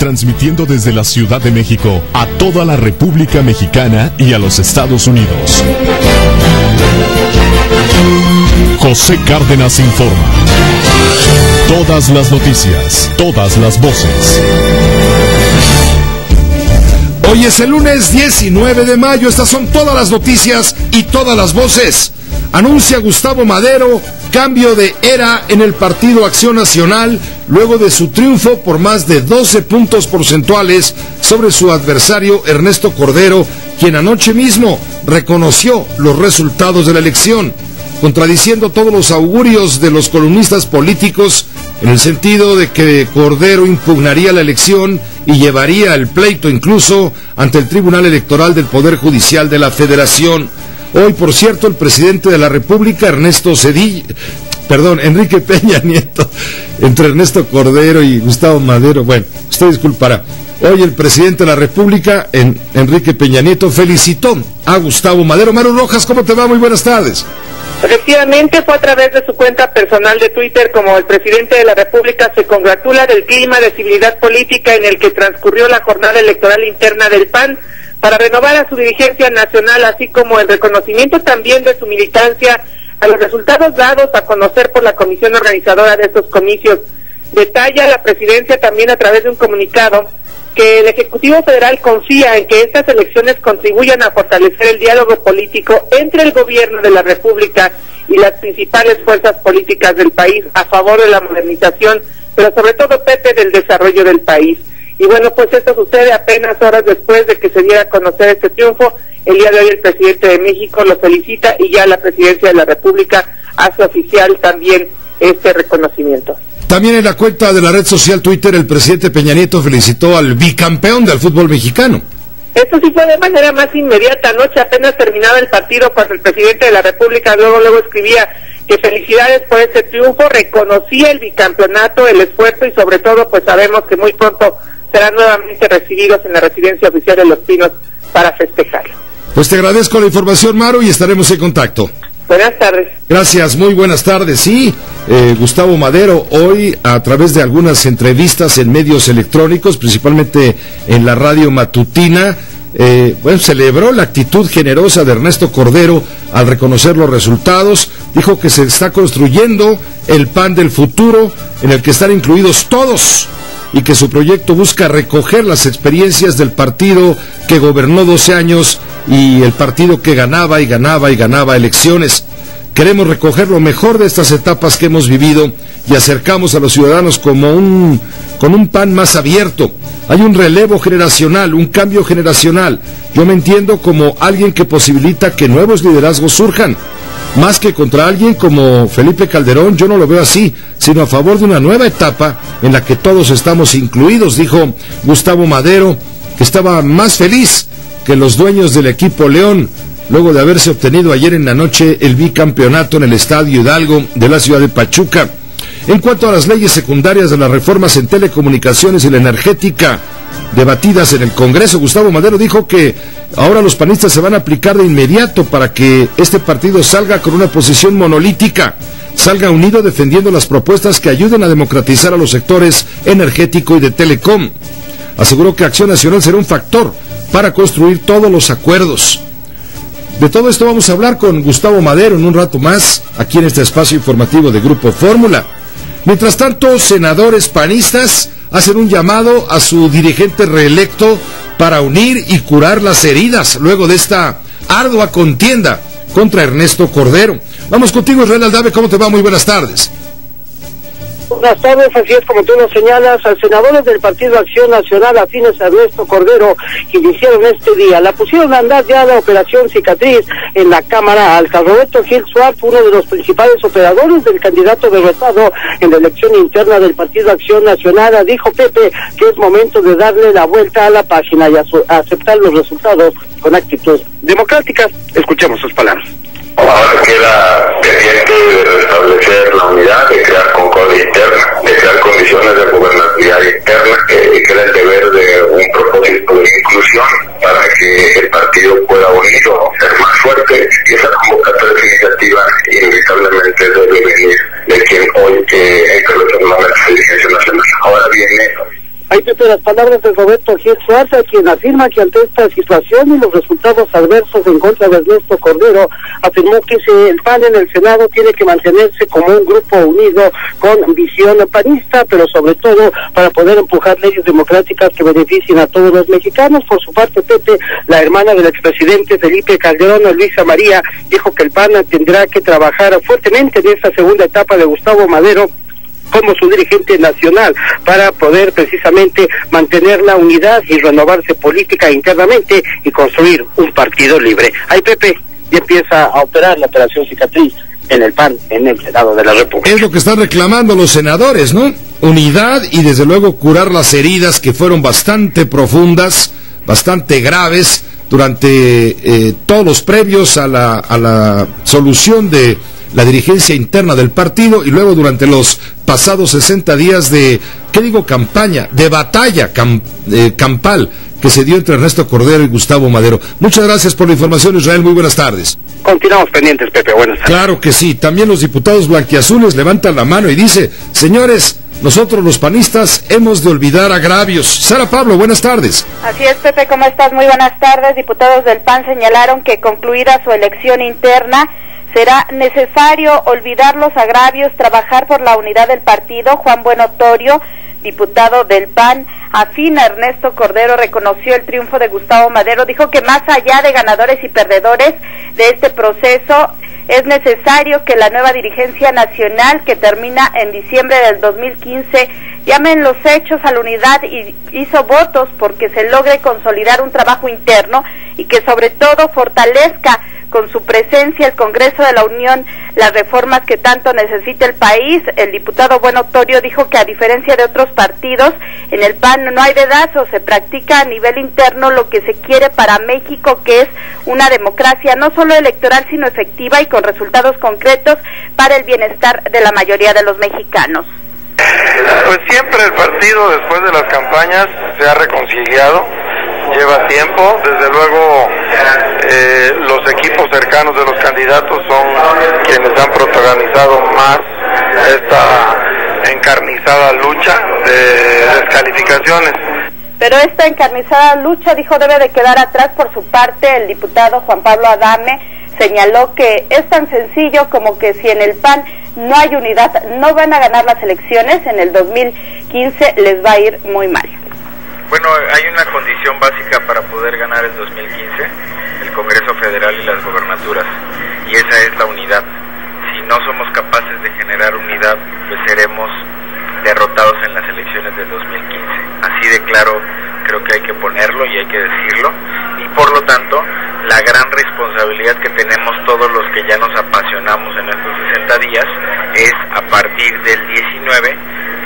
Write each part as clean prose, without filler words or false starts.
transmitiendo desde la Ciudad de México a toda la República Mexicana y a los Estados Unidos. José Cárdenas informa. Todas las noticias, todas las voces. Hoy es el lunes 19 de mayo, estas son todas las noticias y todas las voces. Anuncia Gustavo Madero cambio de era en el Partido Acción Nacional luego de su triunfo por más de 12 puntos porcentuales sobre su adversario Ernesto Cordero, quien anoche mismo reconoció los resultados de la elección, contradiciendo todos los augurios de los columnistas políticos en el sentido de que Cordero impugnaría la elección y llevaría el pleito incluso ante el Tribunal Electoral del Poder Judicial de la Federación. Hoy, por cierto, el presidente de la República, Enrique Peña Nieto, entre Ernesto Cordero y Gustavo Madero, bueno, usted disculpará. Hoy el presidente de la República, Enrique Peña Nieto, felicitó a Gustavo Madero. Maru Rojas, ¿cómo te va? Muy buenas tardes. Efectivamente, fue a través de su cuenta personal de Twitter como el presidente de la República se congratula del clima de civilidad política en el que transcurrió la jornada electoral interna del PAN para renovar a su dirigencia nacional, así como el reconocimiento también de su militancia a los resultados dados a conocer por la comisión organizadora de estos comicios. Detalla la presidencia también a través de un comunicado que el Ejecutivo Federal confía en que estas elecciones contribuyan a fortalecer el diálogo político entre el gobierno de la República y las principales fuerzas políticas del país a favor de la modernización, pero sobre todo, Pepe, del desarrollo del país. Y bueno, pues esto sucede apenas horas después de que se diera a conocer este triunfo. El día de hoy el presidente de México lo felicita y ya la presidencia de la República hace oficial también este reconocimiento. También en la cuenta de la red social Twitter, el presidente Peña Nieto felicitó al bicampeón del fútbol mexicano. Esto sí fue de manera más inmediata. Anoche apenas terminaba el partido cuando el presidente de la República luego escribía que felicidades por este triunfo, reconocía el bicampeonato, el esfuerzo y sobre todo pues sabemos que muy pronto serán nuevamente recibidos en la residencia oficial de Los Pinos para festejarlo. Pues te agradezco la información, Maru, y estaremos en contacto. Buenas tardes. Gracias, muy buenas tardes. Sí, Gustavo Madero, hoy a través de algunas entrevistas en medios electrónicos, principalmente en la radio matutina, celebró la actitud generosa de Ernesto Cordero al reconocer los resultados. Dijo que se está construyendo el PAN del futuro, en el que están incluidos todos, y que su proyecto busca recoger las experiencias del partido que gobernó 12 años y el partido que ganaba elecciones. Queremos recoger lo mejor de estas etapas que hemos vivido y acercamos a los ciudadanos con un PAN más abierto. Hay un relevo generacional, un cambio generacional. Yo me entiendo como alguien que posibilita que nuevos liderazgos surjan. Más que contra alguien como Felipe Calderón, yo no lo veo así, sino a favor de una nueva etapa en la que todos estamos incluidos, dijo Gustavo Madero, que estaba más feliz que los dueños del equipo León, luego de haberse obtenido ayer en la noche el bicampeonato en el Estadio Hidalgo de la ciudad de Pachuca. En cuanto a las leyes secundarias de las reformas en telecomunicaciones y la energética debatidas en el Congreso, Gustavo Madero dijo que ahora los panistas se van a aplicar de inmediato para que este partido salga con una posición monolítica, salga unido defendiendo las propuestas que ayuden a democratizar a los sectores energético y de telecom. Aseguró que Acción Nacional será un factor para construir todos los acuerdos. De todo esto vamos a hablar con Gustavo Madero en un rato más, aquí en este espacio informativo de Grupo Fórmula. Mientras tanto, senadores panistas hacen un llamado a su dirigente reelecto para unir y curar las heridas luego de esta ardua contienda contra Ernesto Cordero. Vamos contigo, Israel Aldave, ¿cómo te va? Muy buenas tardes. Buenas tardes, así es como tú lo señalas, a senadores del Partido Acción Nacional afines a Ernesto Cordero que iniciaron este día. La pusieron a andar ya la operación Cicatriz en la Cámara Alta. Roberto Gil Suárez, uno de los principales operadores del candidato derrotado en la elección interna del Partido Acción Nacional, dijo Pepe que es momento de darle la vuelta a la página y aceptar los resultados con actitud democrática. Escuchemos sus palabras. Ahora queda pendiente de restablecer la unidad, de crear concordia interna, de crear condiciones de gobernabilidad interna, queda el deber de un propósito de inclusión para que el partido pueda unido ser más fuerte, y esa convocatoria definitiva inevitablemente debe venir de quien hoy encabeza la dirigencia nacional. Ahora viene. Ahí te Pepe, las palabras de Roberto Gil Suárez, quien afirma que ante esta situación y los resultados adversos en contra de Ernesto Cordero, afirmó que el PAN en el Senado tiene que mantenerse como un grupo unido con visión panista, pero sobre todo para poder empujar leyes democráticas que beneficien a todos los mexicanos. Por su parte, Pepe, la hermana del expresidente Felipe Calderón, Luisa María, dijo que el PAN tendrá que trabajar fuertemente en esta segunda etapa de Gustavo Madero como su dirigente nacional para poder precisamente mantener la unidad y renovarse política internamente y construir un partido libre. Ahí, Pepe, ya empieza a operar la operación cicatriz en el PAN, en el Senado de la República. Es lo que están reclamando los senadores, ¿no? Unidad y desde luego curar las heridas que fueron bastante profundas, bastante graves durante todos los previos a la solución de la dirigencia interna del partido y luego durante los pasados 60 días de, campaña, de batalla campal que se dio entre Ernesto Cordero y Gustavo Madero. Muchas gracias por la información, Israel, muy buenas tardes. Continuamos pendientes, Pepe, buenas tardes. Claro que sí, también los diputados blanquiazules levantan la mano y dice, señores, nosotros los panistas hemos de olvidar agravios. Sara Pablo, buenas tardes. Así es, Pepe, ¿cómo estás? Muy buenas tardes. Diputados del PAN señalaron que concluida su elección interna, será necesario olvidar los agravios, trabajar por la unidad del partido. Juan Bueno Torio, diputado del PAN, afín a Ernesto Cordero, reconoció el triunfo de Gustavo Madero, dijo que más allá de ganadores y perdedores de este proceso, es necesario que la nueva dirigencia nacional, que termina en diciembre del 2015, llame en los hechos a la unidad y hizo votos porque se logre consolidar un trabajo interno y que sobre todo fortalezca con su presencia el Congreso de la Unión las reformas que tanto necesita el país. El diputado Bueno Torio dijo que a diferencia de otros partidos, en el PAN no hay dedazos, se practica a nivel interno lo que se quiere para México, que es una democracia no solo electoral sino efectiva y con resultados concretos para el bienestar de la mayoría de los mexicanos. Pues siempre el partido después de las campañas se ha reconciliado, lleva tiempo, desde luego los equipos cercanos de los candidatos son quienes han protagonizado más esta encarnizada lucha de descalificaciones. Pero esta encarnizada lucha, dijo, debe de quedar atrás. Por su parte, el diputado Juan Pablo Adame señaló que es tan sencillo como que si en el PAN no hay unidad, no van a ganar las elecciones, en el 2015 les va a ir muy mal. Bueno, hay una condición básica para poder ganar el 2015, el Congreso Federal y las gobernaturas, y esa es la unidad. Si no somos capaces de generar unidad, pues seremos derrotados en las elecciones del 2015. Así de claro creo que hay que ponerlo y hay que decirlo, y por lo tanto la gran responsabilidad que tenemos todos los que ya nos apasionamos en estos 60 días es a partir del 19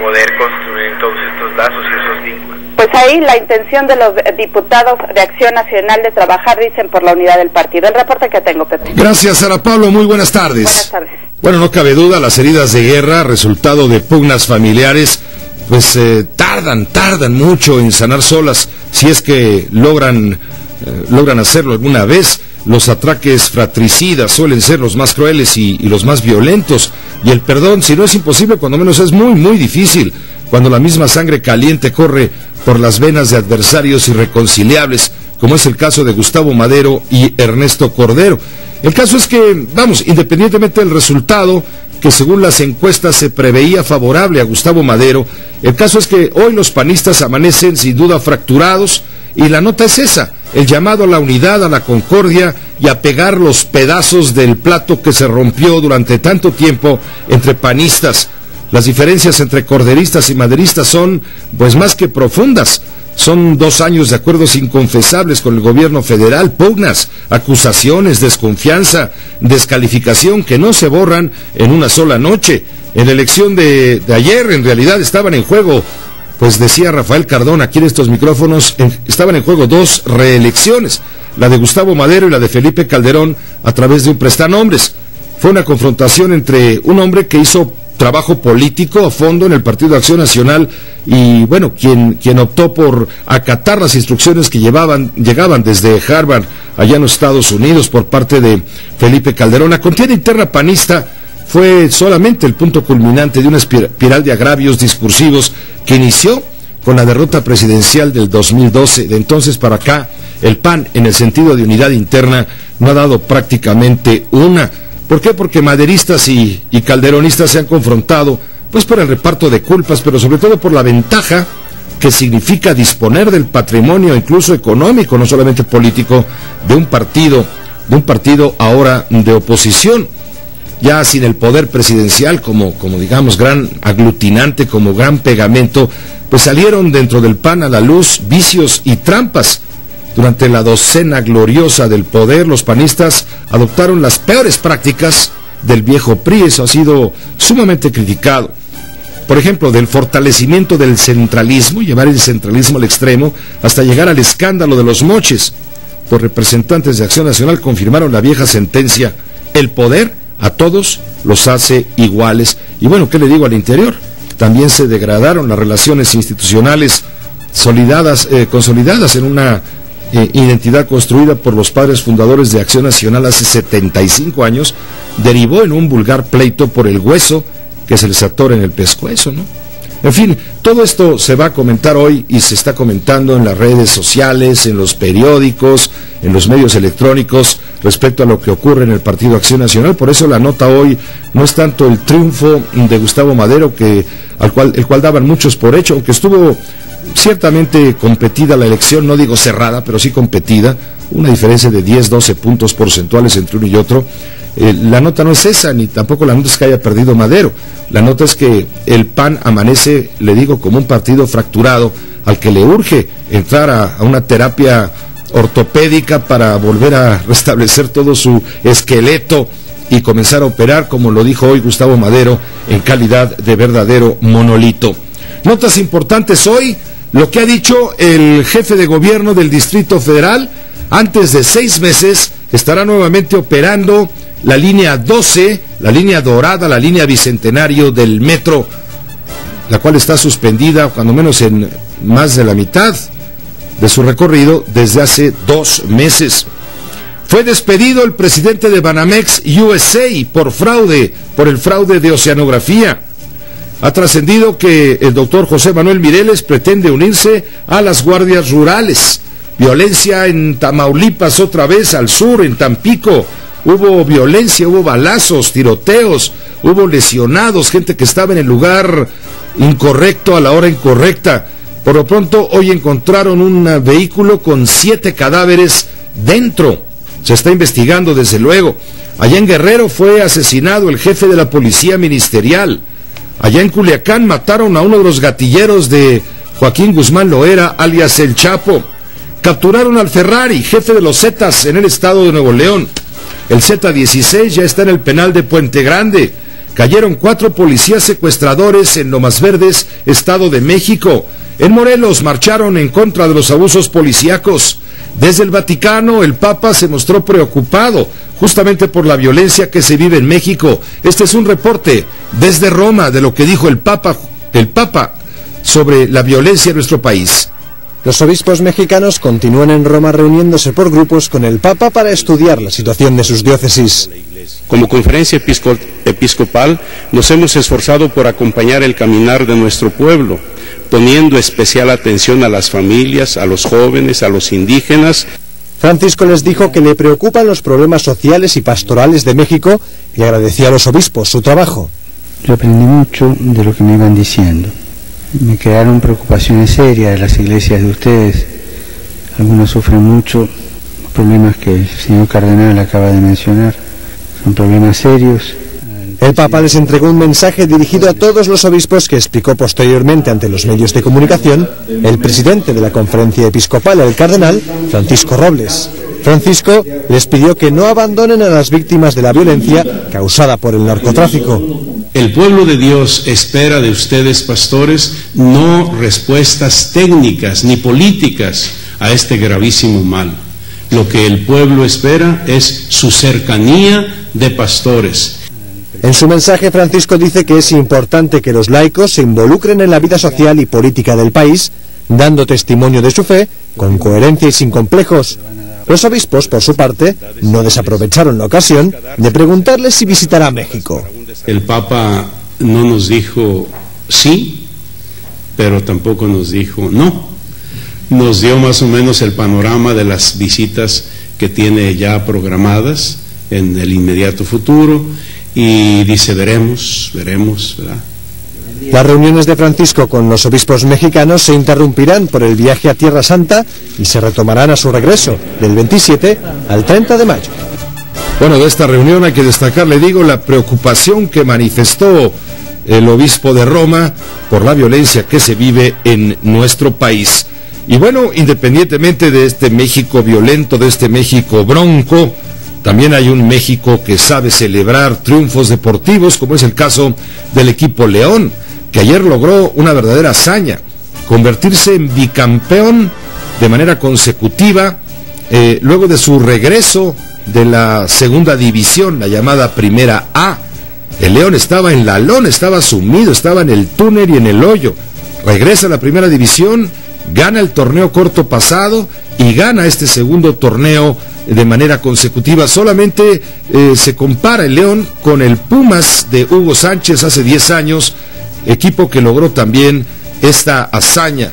poder construir todos estos lazos y esos vínculos. Pues ahí la intención de los diputados de Acción Nacional de trabajar, dicen, por la unidad del partido. El reporte que tengo, Pepe. Gracias, Sara Pablo, muy buenas tardes. Buenas tardes. Bueno, no cabe duda, las heridas de guerra, resultado de pugnas familiares, pues tardan mucho en sanar solas, si es que logran hacerlo alguna vez. Los atraques fratricidas suelen ser los más crueles y los más violentos, y el perdón, si no es imposible, cuando menos es muy, muy difícil, cuando la misma sangre caliente corre por las venas de adversarios irreconciliables, como es el caso de Gustavo Madero y Ernesto Cordero. El caso es que, independientemente del resultado, que según las encuestas se preveía favorable a Gustavo Madero, el caso es que hoy los panistas amanecen sin duda fracturados, y la nota es esa, el llamado a la unidad, a la concordia y a pegar los pedazos del plato que se rompió durante tanto tiempo entre panistas. Las diferencias entre corderistas y maderistas son, pues, más que profundas. Son 2 años de acuerdos inconfesables con el gobierno federal, pugnas, acusaciones, desconfianza, descalificación que no se borran en una sola noche. En la elección de ayer, en realidad, estaban en juego, pues decía Rafael Cardón aquí en estos micrófonos, estaban en juego 2 reelecciones, la de Gustavo Madero y la de Felipe Calderón a través de un prestanombres. Fue una confrontación entre un hombre que hizo trabajo político a fondo en el Partido de Acción Nacional y, bueno, quien optó por acatar las instrucciones que llegaban desde Harvard, allá en los Estados Unidos, por parte de Felipe Calderón. La contienda interna panista fue solamente el punto culminante de una espiral de agravios discursivos que inició con la derrota presidencial del 2012. De entonces para acá, el PAN, en el sentido de unidad interna, no ha dado prácticamente una. ¿Por qué? Porque maderistas y calderonistas se han confrontado, pues por el reparto de culpas, pero sobre todo por la ventaja que significa disponer del patrimonio, incluso económico, no solamente político, de un partido ahora de oposición, ya sin el poder presidencial como digamos gran aglutinante, como gran pegamento. Pues salieron dentro del PAN a la luz vicios y trampas. Durante la docena gloriosa del poder, los panistas adoptaron las peores prácticas del viejo PRI. Eso ha sido sumamente criticado. Por ejemplo, del fortalecimiento del centralismo, llevar el centralismo al extremo, hasta llegar al escándalo de los moches. Los representantes de Acción Nacional confirmaron la vieja sentencia: el poder a todos los hace iguales. Y bueno, ¿qué le digo al interior? También se degradaron las relaciones institucionales consolidadas en una identidad construida por los padres fundadores de Acción Nacional hace 75 años, derivó en un vulgar pleito por el hueso que se les atora en el pescuezo, ¿no? En fin, todo esto se va a comentar hoy y se está comentando en las redes sociales, en los periódicos, en los medios electrónicos, respecto a lo que ocurre en el Partido Acción Nacional. Por eso la nota hoy no es tanto el triunfo de Gustavo Madero, el cual daban muchos por hecho, aunque estuvo ciertamente competida la elección, no digo cerrada, pero sí competida, una diferencia de 10-12 puntos porcentuales entre uno y otro. La nota no es esa, ni tampoco la nota es que haya perdido Madero. La nota es que el PAN amanece, le digo, como un partido fracturado al que le urge entrar a una terapia ortopédica para volver a restablecer todo su esqueleto y comenzar a operar, como lo dijo hoy Gustavo Madero, en calidad de verdadero monolito. Notas importantes hoy: lo que ha dicho el jefe de gobierno del Distrito Federal: antes de 6 meses estará nuevamente operando la línea 12, la línea dorada, la línea bicentenario del metro, la cual está suspendida, cuando menos en más de la mitad de su recorrido, desde hace 2 meses. Fue despedido el presidente de Banamex USA por el fraude de oceanografía. Ha trascendido que el doctor José Manuel Mireles pretende unirse a las guardias rurales. Violencia en Tamaulipas, otra vez al sur, en Tampico. Hubo violencia, hubo balazos, tiroteos, hubo lesionados, gente que estaba en el lugar incorrecto a la hora incorrecta. Por lo pronto, hoy encontraron un vehículo con 7 cadáveres dentro. Se está investigando, desde luego. Allá en Guerrero fue asesinado el jefe de la policía ministerial. Allá en Culiacán mataron a uno de los gatilleros de Joaquín Guzmán Loera, alias El Chapo. Capturaron al Ferrari, jefe de los Zetas en el estado de Nuevo León. El Z-16 ya está en el penal de Puente Grande. Cayeron 4 policías secuestradores en Lomas Verdes, Estado de México. En Morelos marcharon en contra de los abusos policíacos. Desde el Vaticano, el Papa se mostró preocupado justamente por la violencia que se vive en México. Este es un reporte desde Roma de lo que dijo el Papa sobre la violencia en nuestro país. Los obispos mexicanos continúan en Roma reuniéndose por grupos con el Papa para estudiar la situación de sus diócesis. Como conferencia episcopal nos hemos esforzado por acompañar el caminar de nuestro pueblo, poniendo especial atención a las familias, a los jóvenes, a los indígenas. Francisco les dijo que le preocupan los problemas sociales y pastorales de México y agradeció a los obispos su trabajo. Yo aprendí mucho de lo que me iban diciendo. Me quedaron preocupaciones serias de las iglesias de ustedes. Algunos sufren mucho, los problemas que el señor cardenal acaba de mencionar. Son problemas serios. El Papa les entregó un mensaje dirigido a todos los obispos que explicó posteriormente ante los medios de comunicación el presidente de la conferencia episcopal, el cardenal Francisco Robles. Francisco les pidió que no abandonen a las víctimas de la violencia causada por el narcotráfico. El pueblo de Dios espera de ustedes, pastores, no respuestas técnicas ni políticas a este gravísimo mal. Lo que el pueblo espera es su cercanía de pastores. En su mensaje, Francisco dice que es importante que los laicos se involucren en la vida social y política del país, dando testimonio de su fe, con coherencia y sin complejos. Los obispos, por su parte, no desaprovecharon la ocasión de preguntarles si visitará México. El Papa no nos dijo sí, pero tampoco nos dijo no. Nos dio más o menos el panorama de las visitas que tiene ya programadas en el inmediato futuro y dice veremos, ¿verdad? Las reuniones de Francisco con los obispos mexicanos se interrumpirán por el viaje a Tierra Santa y se retomarán a su regreso, del 27 al 30 de mayo. Bueno, de esta reunión hay que destacar, le digo, la preocupación que manifestó el obispo de Roma por la violencia que se vive en nuestro país. Y bueno, independientemente de este México violento, de este México bronco, también hay un México que sabe celebrar triunfos deportivos, como es el caso del equipo León, que ayer logró una verdadera hazaña, convertirse en bicampeón de manera consecutiva, luego de su regreso de la segunda división, la llamada Primera A. El León estaba en la lona, estaba sumido, estaba en el túnel y en el hoyo. Regresa a la primera división, gana el torneo corto pasado y gana este segundo torneo de manera consecutiva. Solamente se compara el León con el Pumas de Hugo Sánchez hace 10 años, equipo que logró también esta hazaña.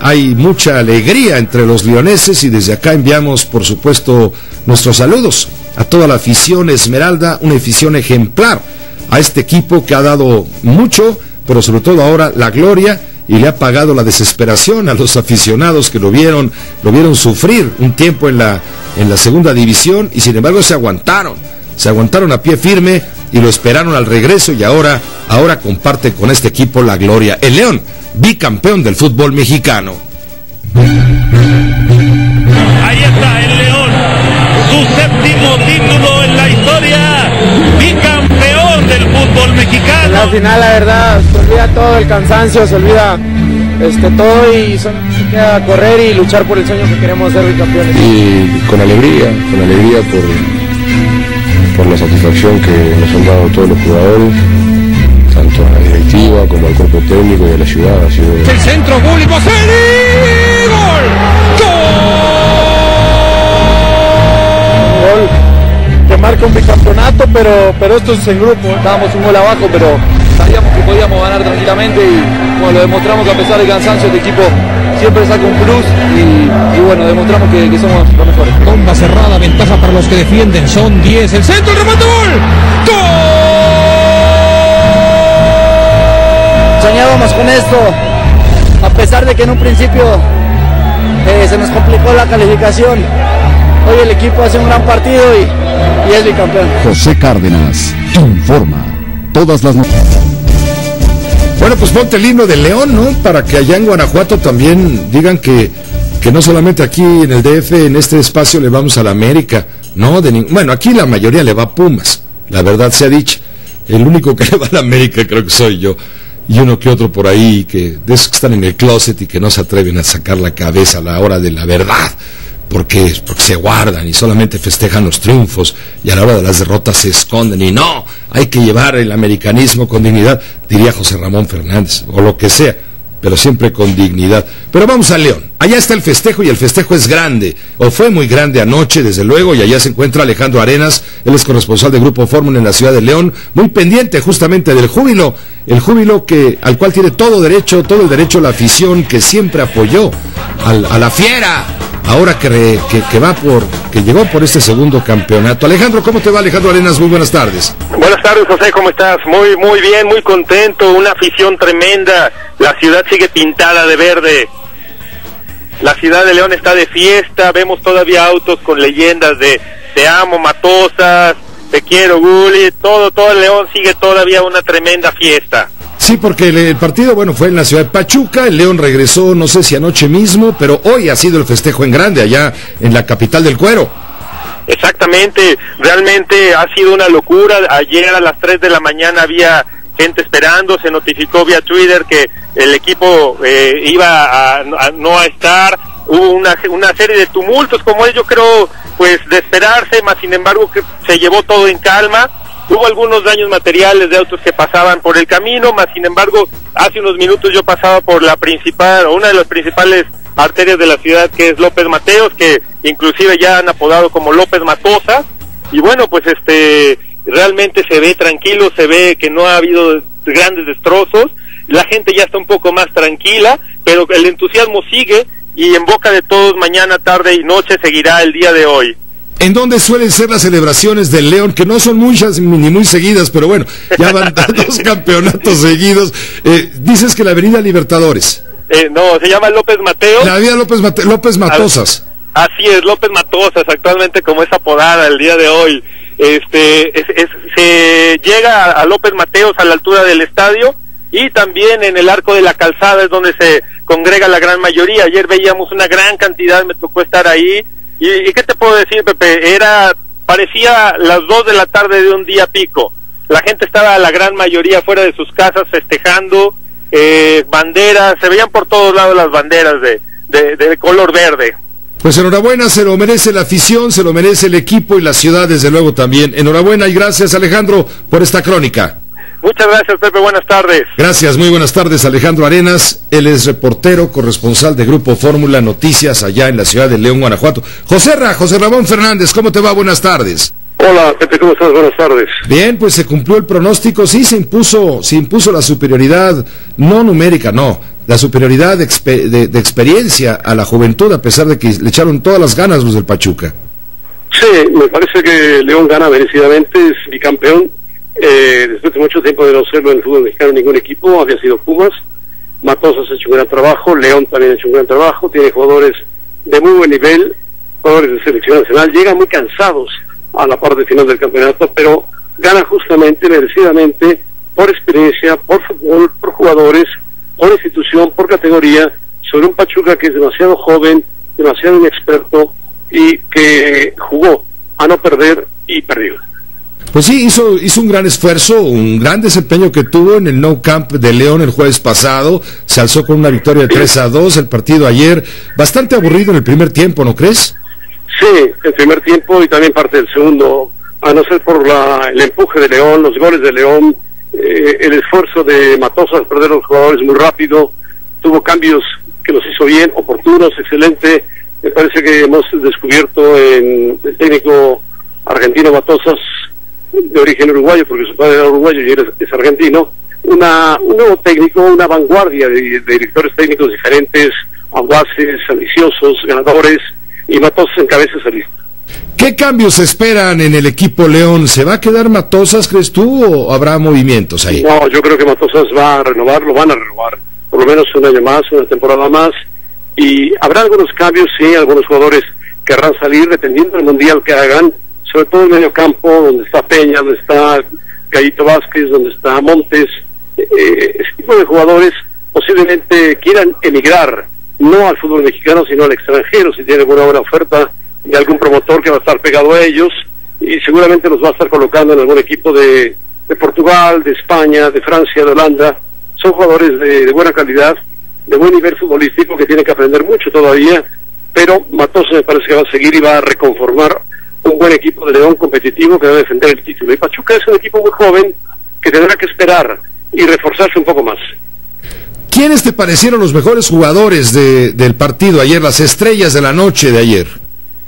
Hay mucha alegría entre los leoneses y desde acá enviamos, por supuesto, nuestros saludos a toda la afición Esmeralda, una afición ejemplar a este equipo que ha dado mucho, pero sobre todo ahora la gloria, y le ha pagado la desesperación a los aficionados que lo vieron sufrir un tiempo en la segunda división y sin embargo se aguantaron a pie firme y lo esperaron al regreso y ahora comparte con este equipo la gloria. El León, bicampeón del fútbol mexicano. Ahí está el León, su séptimo título en la historia, bicampeón del fútbol mexicano. En la final, la verdad, se olvida todo el cansancio, se olvida todo y solo queda correr y luchar por el sueño que queremos ser bicampeones. Y con alegría por la satisfacción que nos han dado todos los jugadores, tanto a la directiva como al cuerpo técnico y a la ciudad. Ha sido... El centro, gol y Boselli, gol que marca un bicampeonato, pero esto es en grupo. Estábamos un gol abajo, pero sabíamos que podíamos ganar tranquilamente y bueno, lo demostramos que a pesar del cansancio el equipo siempre saca un plus y bueno, demostramos que somos los mejores. Bomba cerrada, ventaja para los que defienden, son 10, el centro, el remate, gol. Soñábamos con esto, a pesar de que en un principio se nos complicó la calificación. Hoy el equipo hace un gran partido y es bicampeón. José Cárdenas informa todas las noticias. Bueno, pues ponte el himno del León, ¿no? Para que allá en Guanajuato también digan que no solamente aquí en el DF, en este espacio le vamos a la América, no, bueno, aquí la mayoría le va a Pumas, la verdad sea dicha. El único que le va a la América creo que soy yo, y uno que otro por ahí, de esos que están en el closet y que no se atreven a sacar la cabeza a la hora de la verdad, porque se guardan y solamente festejan los triunfos y a la hora de las derrotas se esconden y no, hay que llevar el americanismo con dignidad, diría José Ramón Fernández, o lo que sea, pero siempre con dignidad. Pero vamos al León, allá está el festejo y el festejo es grande, o fue muy grande anoche desde luego, y allá se encuentra Alejandro Arenas, él es corresponsal de Grupo Fórmula en la ciudad de León, muy pendiente justamente del júbilo, el júbilo al cual tiene todo el derecho la afición que siempre apoyó a la fiera. Ahora que llegó por este segundo campeonato. Alejandro, ¿cómo te va, Alejandro Arenas? Muy buenas tardes. Buenas tardes, José, ¿cómo estás? Muy bien, muy contento, una afición tremenda, la ciudad sigue pintada de verde, la ciudad de León está de fiesta, vemos todavía autos con leyendas de te amo, Matosas, te quiero, Gulli, todo el León sigue todavía una tremenda fiesta. Sí, porque el partido, bueno, fue en la ciudad de Pachuca, el León regresó, no sé si anoche mismo, pero hoy ha sido el festejo en grande, allá en la capital del cuero. Exactamente, realmente ha sido una locura, ayer a las 3 de la mañana había gente esperando, se notificó vía Twitter que el equipo iba a no estar, hubo una serie de tumultos, como es yo creo, pues de esperarse, más sin embargo que se llevó todo en calma. Hubo algunos daños materiales de autos que pasaban por el camino, más sin embargo, hace unos minutos yo pasaba por una de las principales arterias de la ciudad, que es López Mateos, que inclusive ya han apodado como López Matosas, y bueno, pues realmente se ve tranquilo, se ve que no ha habido grandes destrozos, la gente ya está un poco más tranquila, pero el entusiasmo sigue y en boca de todos mañana, tarde y noche seguirá el día de hoy. ¿En dónde suelen ser las celebraciones del León? Que no son muchas ni muy seguidas, pero bueno, ya van 2 campeonatos seguidos. Dices que la Avenida Libertadores. No, se llama López Mateos. La Avenida López Matosas. Así es, López Matosas, actualmente como es apodada el día de hoy. Se llega a López Mateos a la altura del estadio y también en el Arco de la Calzada es donde se congrega la gran mayoría. Ayer veíamos una gran cantidad, me tocó estar ahí. ¿Y qué te puedo decir, Pepe? Parecía las 2 de la tarde de un día pico. La gente estaba, la gran mayoría, fuera de sus casas festejando, banderas, se veían por todos lados las banderas de color verde. Pues enhorabuena, se lo merece la afición, se lo merece el equipo y la ciudad, desde luego también. Enhorabuena y gracias, Alejandro, por esta crónica. Muchas gracias, Pepe, buenas tardes. Gracias, muy buenas tardes, Alejandro Arenas. Él es reportero, corresponsal de Grupo Fórmula Noticias allá en la ciudad de León, Guanajuato. José Ramón Fernández, ¿cómo te va? Buenas tardes. Hola, Pepe, ¿cómo estás? Buenas tardes. Bien, pues se cumplió el pronóstico, sí, se impuso la superioridad, no numérica, no, la superioridad de experiencia a la juventud, a pesar de que le echaron todas las ganas los del Pachuca. Sí, me parece que León gana merecidamente, es bicampeón. Después de mucho tiempo de no serlo en el fútbol mexicano, ningún equipo había sido Pumas. Matosas ha hecho un gran trabajo, León también ha hecho un gran trabajo, tiene jugadores de muy buen nivel, jugadores de selección nacional, llegan muy cansados a la parte final del campeonato, pero gana justamente, merecidamente, por experiencia, por fútbol, por jugadores, por institución, por categoría, sobre un Pachuca que es demasiado joven, demasiado inexperto y que jugó a no perder y perdió. Pues sí, hizo un gran esfuerzo, un gran desempeño que tuvo en el Nou Camp de León el jueves pasado, se alzó con una victoria de 3-2, el partido ayer, bastante aburrido en el primer tiempo, ¿no crees? Sí, el primer tiempo y también parte del segundo, a no ser por el empuje de León, los goles de León, el esfuerzo de Matosas, perder a los jugadores muy rápido, tuvo cambios que los hizo bien, oportunos, excelente. Me parece que hemos descubierto en el técnico argentino Matosas, de origen uruguayo, porque su padre era uruguayo y él es argentino, un nuevo técnico, una vanguardia de directores técnicos diferentes, audaces, ambiciosos, ganadores, y Matosas encabeza esa lista. ¿Qué cambios esperan en el equipo León? ¿Se va a quedar Matosas, crees tú, o habrá movimientos ahí? No, yo creo que Matosas va a renovar, lo van a renovar, por lo menos un año más, una temporada más, y habrá algunos cambios, sí, algunos jugadores querrán salir dependiendo del mundial que hagan, sobre todo en medio campo, donde está Peña, donde está Gallito Vázquez, donde está Montes. Ese tipo de jugadores posiblemente quieran emigrar, no al fútbol mexicano, sino al extranjero, si tiene alguna buena oferta de algún promotor que va a estar pegado a ellos, y seguramente los va a estar colocando en algún equipo de Portugal, de España, de Francia, de Holanda. Son jugadores de buena calidad, de buen nivel futbolístico, que tienen que aprender mucho todavía, pero Matosas me parece que va a seguir y va a reconformar un buen equipo de León competitivo que va a defender el título. Y Pachuca es un equipo muy joven que tendrá que esperar y reforzarse un poco más. ¿Quiénes te parecieron los mejores jugadores del partido ayer, las estrellas de la noche de ayer?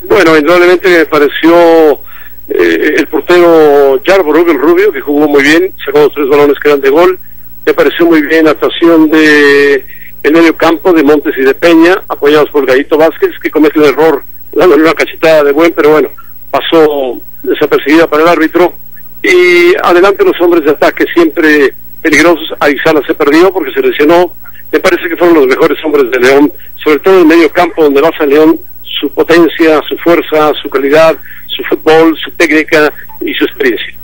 Bueno, indudablemente me pareció el portero Yarborough, el rubio, que jugó muy bien, sacó los 3 balones que eran de gol. Me pareció muy bien la actuación de el medio campo de Montes y de Peña, apoyados por Gallito Vázquez, que comete un error dándole una cachetada de buen, pero bueno, pasó desapercibida para el árbitro. Y adelante los hombres de ataque siempre peligrosos. Arizala se perdió porque se lesionó. Me parece que fueron los mejores hombres de León, sobre todo en el medio campo, donde basa León su potencia, su fuerza, su calidad, su fútbol, su técnica y su experiencia.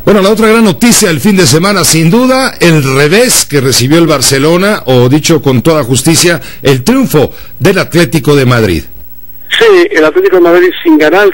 Bueno, la otra gran noticia del fin de semana, sin duda, el revés que recibió el Barcelona, o dicho con toda justicia, el triunfo del Atlético de Madrid. Sí, el Atlético de Madrid sin ganar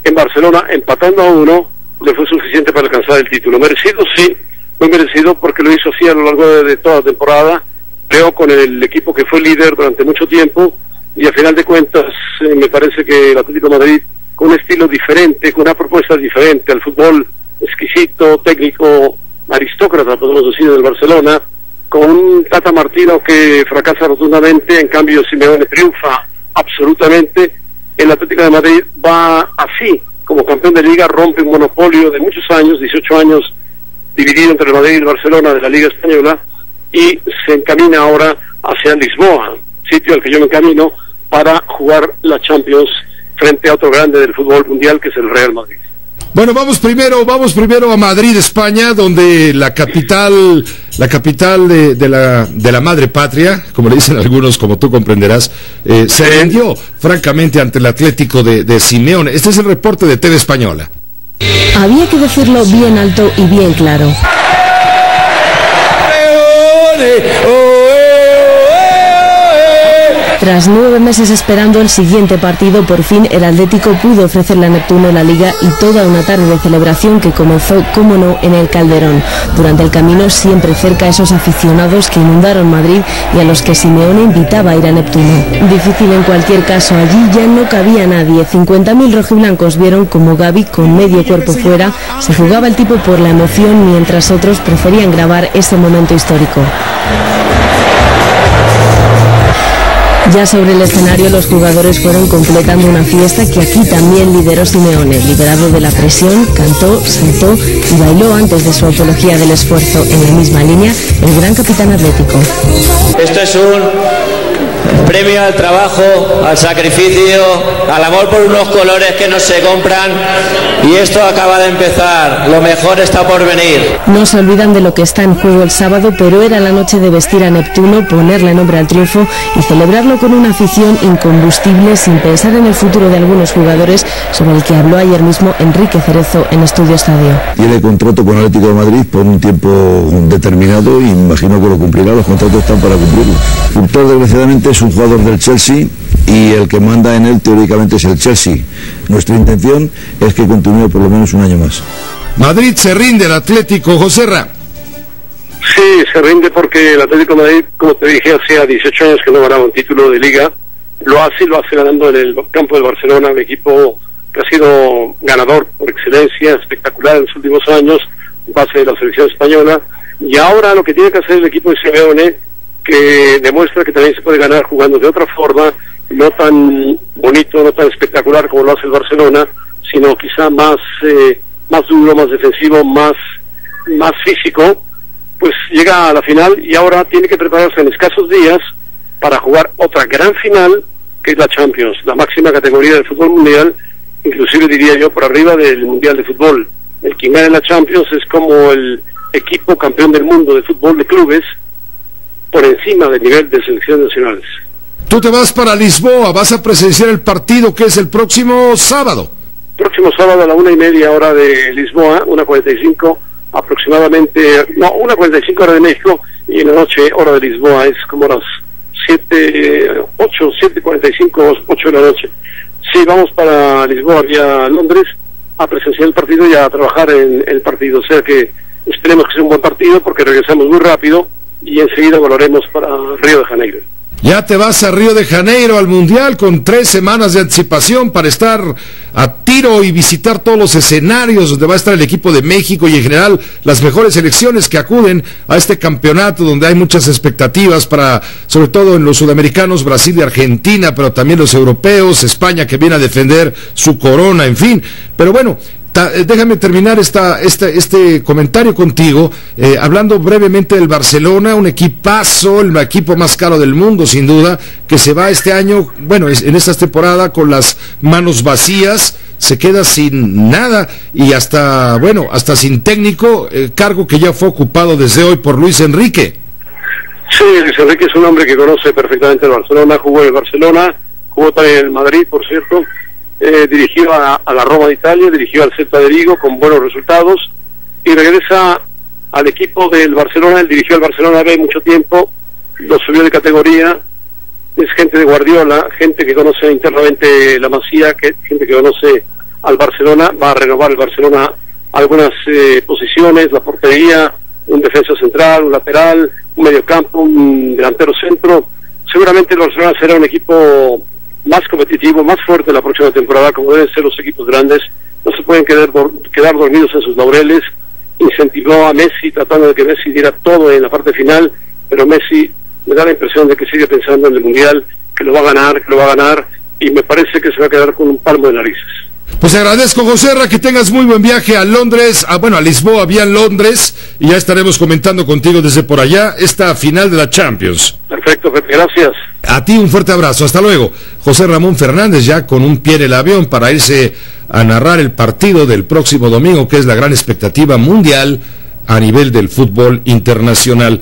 en Barcelona, empatando a 1, le fue suficiente para alcanzar el título. Merecido, sí, muy merecido, porque lo hizo así a lo largo de toda la temporada, creo, con el equipo que fue líder durante mucho tiempo, y a final de cuentas me parece que el Atlético de Madrid, con un estilo diferente, con una propuesta diferente al fútbol exquisito, técnico, aristócrata, podemos decir, del Barcelona, con un Tata Martino que fracasa rotundamente, en cambio Simeone triunfa absolutamente. El Atlético de Madrid va así, como campeón de liga, rompe un monopolio de muchos años, 18 años, dividido entre el Madrid y el Barcelona de la Liga Española, y se encamina ahora hacia Lisboa, sitio al que yo me encamino para jugar la Champions frente a otro grande del fútbol mundial, que es el Real Madrid. Bueno, vamos primero a Madrid, España, donde la capital de la madre patria, como le dicen algunos, como tú comprenderás, se rindió francamente ante el Atlético de Simeone. Este es el reporte de TV Española. Había que decirlo bien alto y bien claro. Tras 9 meses esperando el siguiente partido, por fin el Atlético pudo ofrecerle a Neptuno la Liga y toda una tarde de celebración que comenzó, como no, en el Calderón. Durante el camino, siempre cerca a esos aficionados que inundaron Madrid y a los que Simeone invitaba a ir a Neptuno. Difícil en cualquier caso, allí ya no cabía nadie. 50.000 rojiblancos vieron como Gavi, con medio cuerpo fuera, se jugaba el tipo por la emoción, mientras otros preferían grabar ese momento histórico. Ya sobre el escenario, los jugadores fueron completando una fiesta que aquí también lideró Simeone. Liberado de la presión, cantó, saltó y bailó antes de su apología del esfuerzo. En la misma línea, el gran capitán atlético. Esto es un premio al trabajo, al sacrificio, al amor por unos colores que no se compran, y esto acaba de empezar. Lo mejor está por venir. No se olvidan de lo que está en juego el sábado, pero era la noche de vestir a Neptuno, ponerle nombre al triunfo y celebrarlo con una afición incombustible, sin pensar en el futuro de algunos jugadores, sobre el que habló ayer mismo Enrique Cerezo en Estudio Estadio. Tiene contrato con Atlético de Madrid por un tiempo determinado y imagino que lo cumplirá. Los contratos están para cumplirlo. Víctor, desgraciadamente, es un jugador del Chelsea y el que manda en él teóricamente es el Chelsea. Nuestra intención es que continúe por lo menos un año más. Madrid se rinde al Atlético, Joserra. Sí, se rinde porque el Atlético de Madrid, como te dije, hacía 18 años que no ganaba un título de Liga. Lo hace ganando en el campo del Barcelona, un equipo que ha sido ganador por excelencia, espectacular en los últimos años, base de la selección española. Y ahora lo que tiene que hacer el equipo de Simeone, que demuestra que también se puede ganar jugando de otra forma, no tan bonito, no tan espectacular como lo hace el Barcelona, sino quizá más duro, más defensivo, más físico, pues llega a la final y ahora tiene que prepararse en escasos días para jugar otra gran final, que es la Champions, la máxima categoría del fútbol mundial, inclusive diría yo por arriba del Mundial de Fútbol. El quien gane la Champions es como el equipo campeón del mundo de fútbol de clubes, por encima del nivel de selecciones nacionales. Tú te vas para Lisboa, vas a presenciar el partido que es el próximo sábado. Próximo sábado a la 1:30 hora de Lisboa, 1:45 aproximadamente, no, 1:45 hora de México, y en la noche hora de Lisboa es como las 7:45, 8 de la noche. Sí, vamos para Lisboa vía Londres a presenciar el partido y a trabajar en el partido, o sea que esperemos que sea un buen partido porque regresamos muy rápido y enseguida volaremos para Río de Janeiro. Ya te vas a Río de Janeiro al Mundial con 3 semanas de anticipación para estar a tiro y visitar todos los escenarios donde va a estar el equipo de México y en general las mejores selecciones que acuden a este campeonato donde hay muchas expectativas para, sobre todo en los sudamericanos, Brasil y Argentina, pero también los europeos, España que viene a defender su corona, en fin. Pero bueno, déjame terminar este comentario contigo, hablando brevemente del Barcelona, un equipazo, el equipo más caro del mundo sin duda, que se va este año, bueno, en esta temporada con las manos vacías, se queda sin nada y hasta sin técnico, cargo que ya fue ocupado desde hoy por Luis Enrique. Sí, Luis Enrique es un hombre que conoce perfectamente el Barcelona, jugó en el Barcelona, jugó también en el Madrid, por cierto. Dirigió a la Roma de Italia, dirigió al Celta de Vigo con buenos resultados y regresa al equipo del Barcelona. Él dirigió al Barcelona B mucho tiempo, lo subió de categoría, es gente de Guardiola, gente que conoce internamente la Masía, gente que conoce al Barcelona. Va a renovar el Barcelona algunas posiciones, la portería, un defensa central, un lateral, un mediocampo, un delantero centro. Seguramente el Barcelona será un equipo más competitivo, más fuerte la próxima temporada, como deben ser los equipos grandes. No se pueden quedar dormidos en sus laureles. Incentivó a Messi, tratando de que Messi diera todo en la parte final, pero Messi me da la impresión de que sigue pensando en el Mundial, que lo va a ganar, y me parece que se va a quedar con un palmo de narices. Pues agradezco, José Ra, que tengas muy buen viaje a Londres, a Lisboa, vía Londres, y ya estaremos comentando contigo desde por allá esta final de la Champions. Perfecto, Pepe, gracias. A ti un fuerte abrazo, hasta luego. José Ramón Fernández ya con un pie en el avión para irse a narrar el partido del próximo domingo, que es la gran expectativa mundial a nivel del fútbol internacional.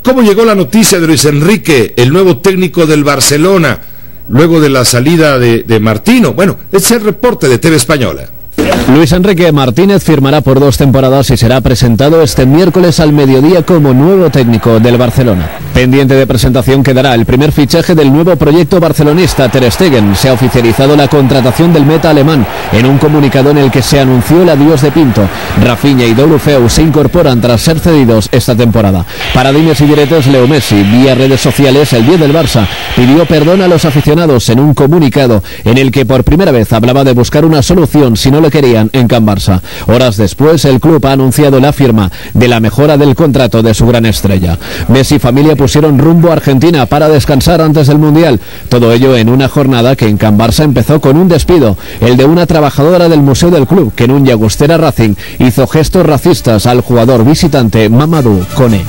¿Cómo llegó la noticia de Luis Enrique, el nuevo técnico del Barcelona, luego de la salida de Martino? Bueno, es el reporte de TV Española. Luis Enrique Martínez firmará por 2 temporadas y será presentado este miércoles al mediodía como nuevo técnico del Barcelona. Pendiente de presentación quedará el primer fichaje del nuevo proyecto barcelonista, Ter Stegen. Se ha oficializado la contratación del meta alemán en un comunicado en el que se anunció el adiós de Pinto. Rafinha y Deulofeu se incorporan tras ser cedidos esta temporada. Para dimes y diretes, Leo Messi, vía redes sociales, el 10 del Barça pidió perdón a los aficionados en un comunicado en el que por primera vez hablaba de buscar una solución si no le querían en Can Barça. Horas después, el club ha anunciado la firma de la mejora del contrato de su gran estrella. Messi y familia pusieron rumbo a Argentina para descansar antes del Mundial. Todo ello en una jornada que en Can Barça empezó con un despido, el de una trabajadora del museo del club, que en un Llagostera Racing hizo gestos racistas al jugador visitante Mamadou Koné.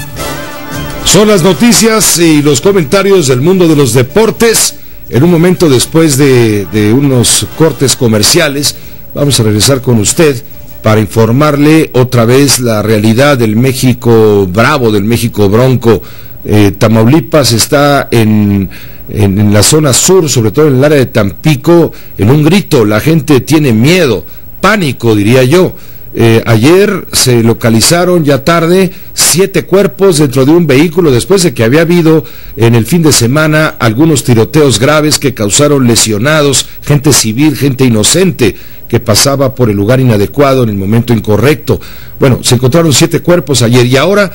Son las noticias y los comentarios del mundo de los deportes. En un momento después de unos cortes comerciales, vamos a regresar con usted para informarle otra vez la realidad del México Bravo, del México Bronco. Tamaulipas está en la zona sur, sobre todo en el área de Tampico, en un grito. La gente tiene miedo, pánico, diría yo. Ayer se localizaron ya tarde 7 cuerpos dentro de un vehículo después de que había habido en el fin de semana algunos tiroteos graves que causaron lesionados, gente civil, gente inocente que pasaba por el lugar inadecuado en el momento incorrecto. Bueno, se encontraron 7 cuerpos ayer y ahora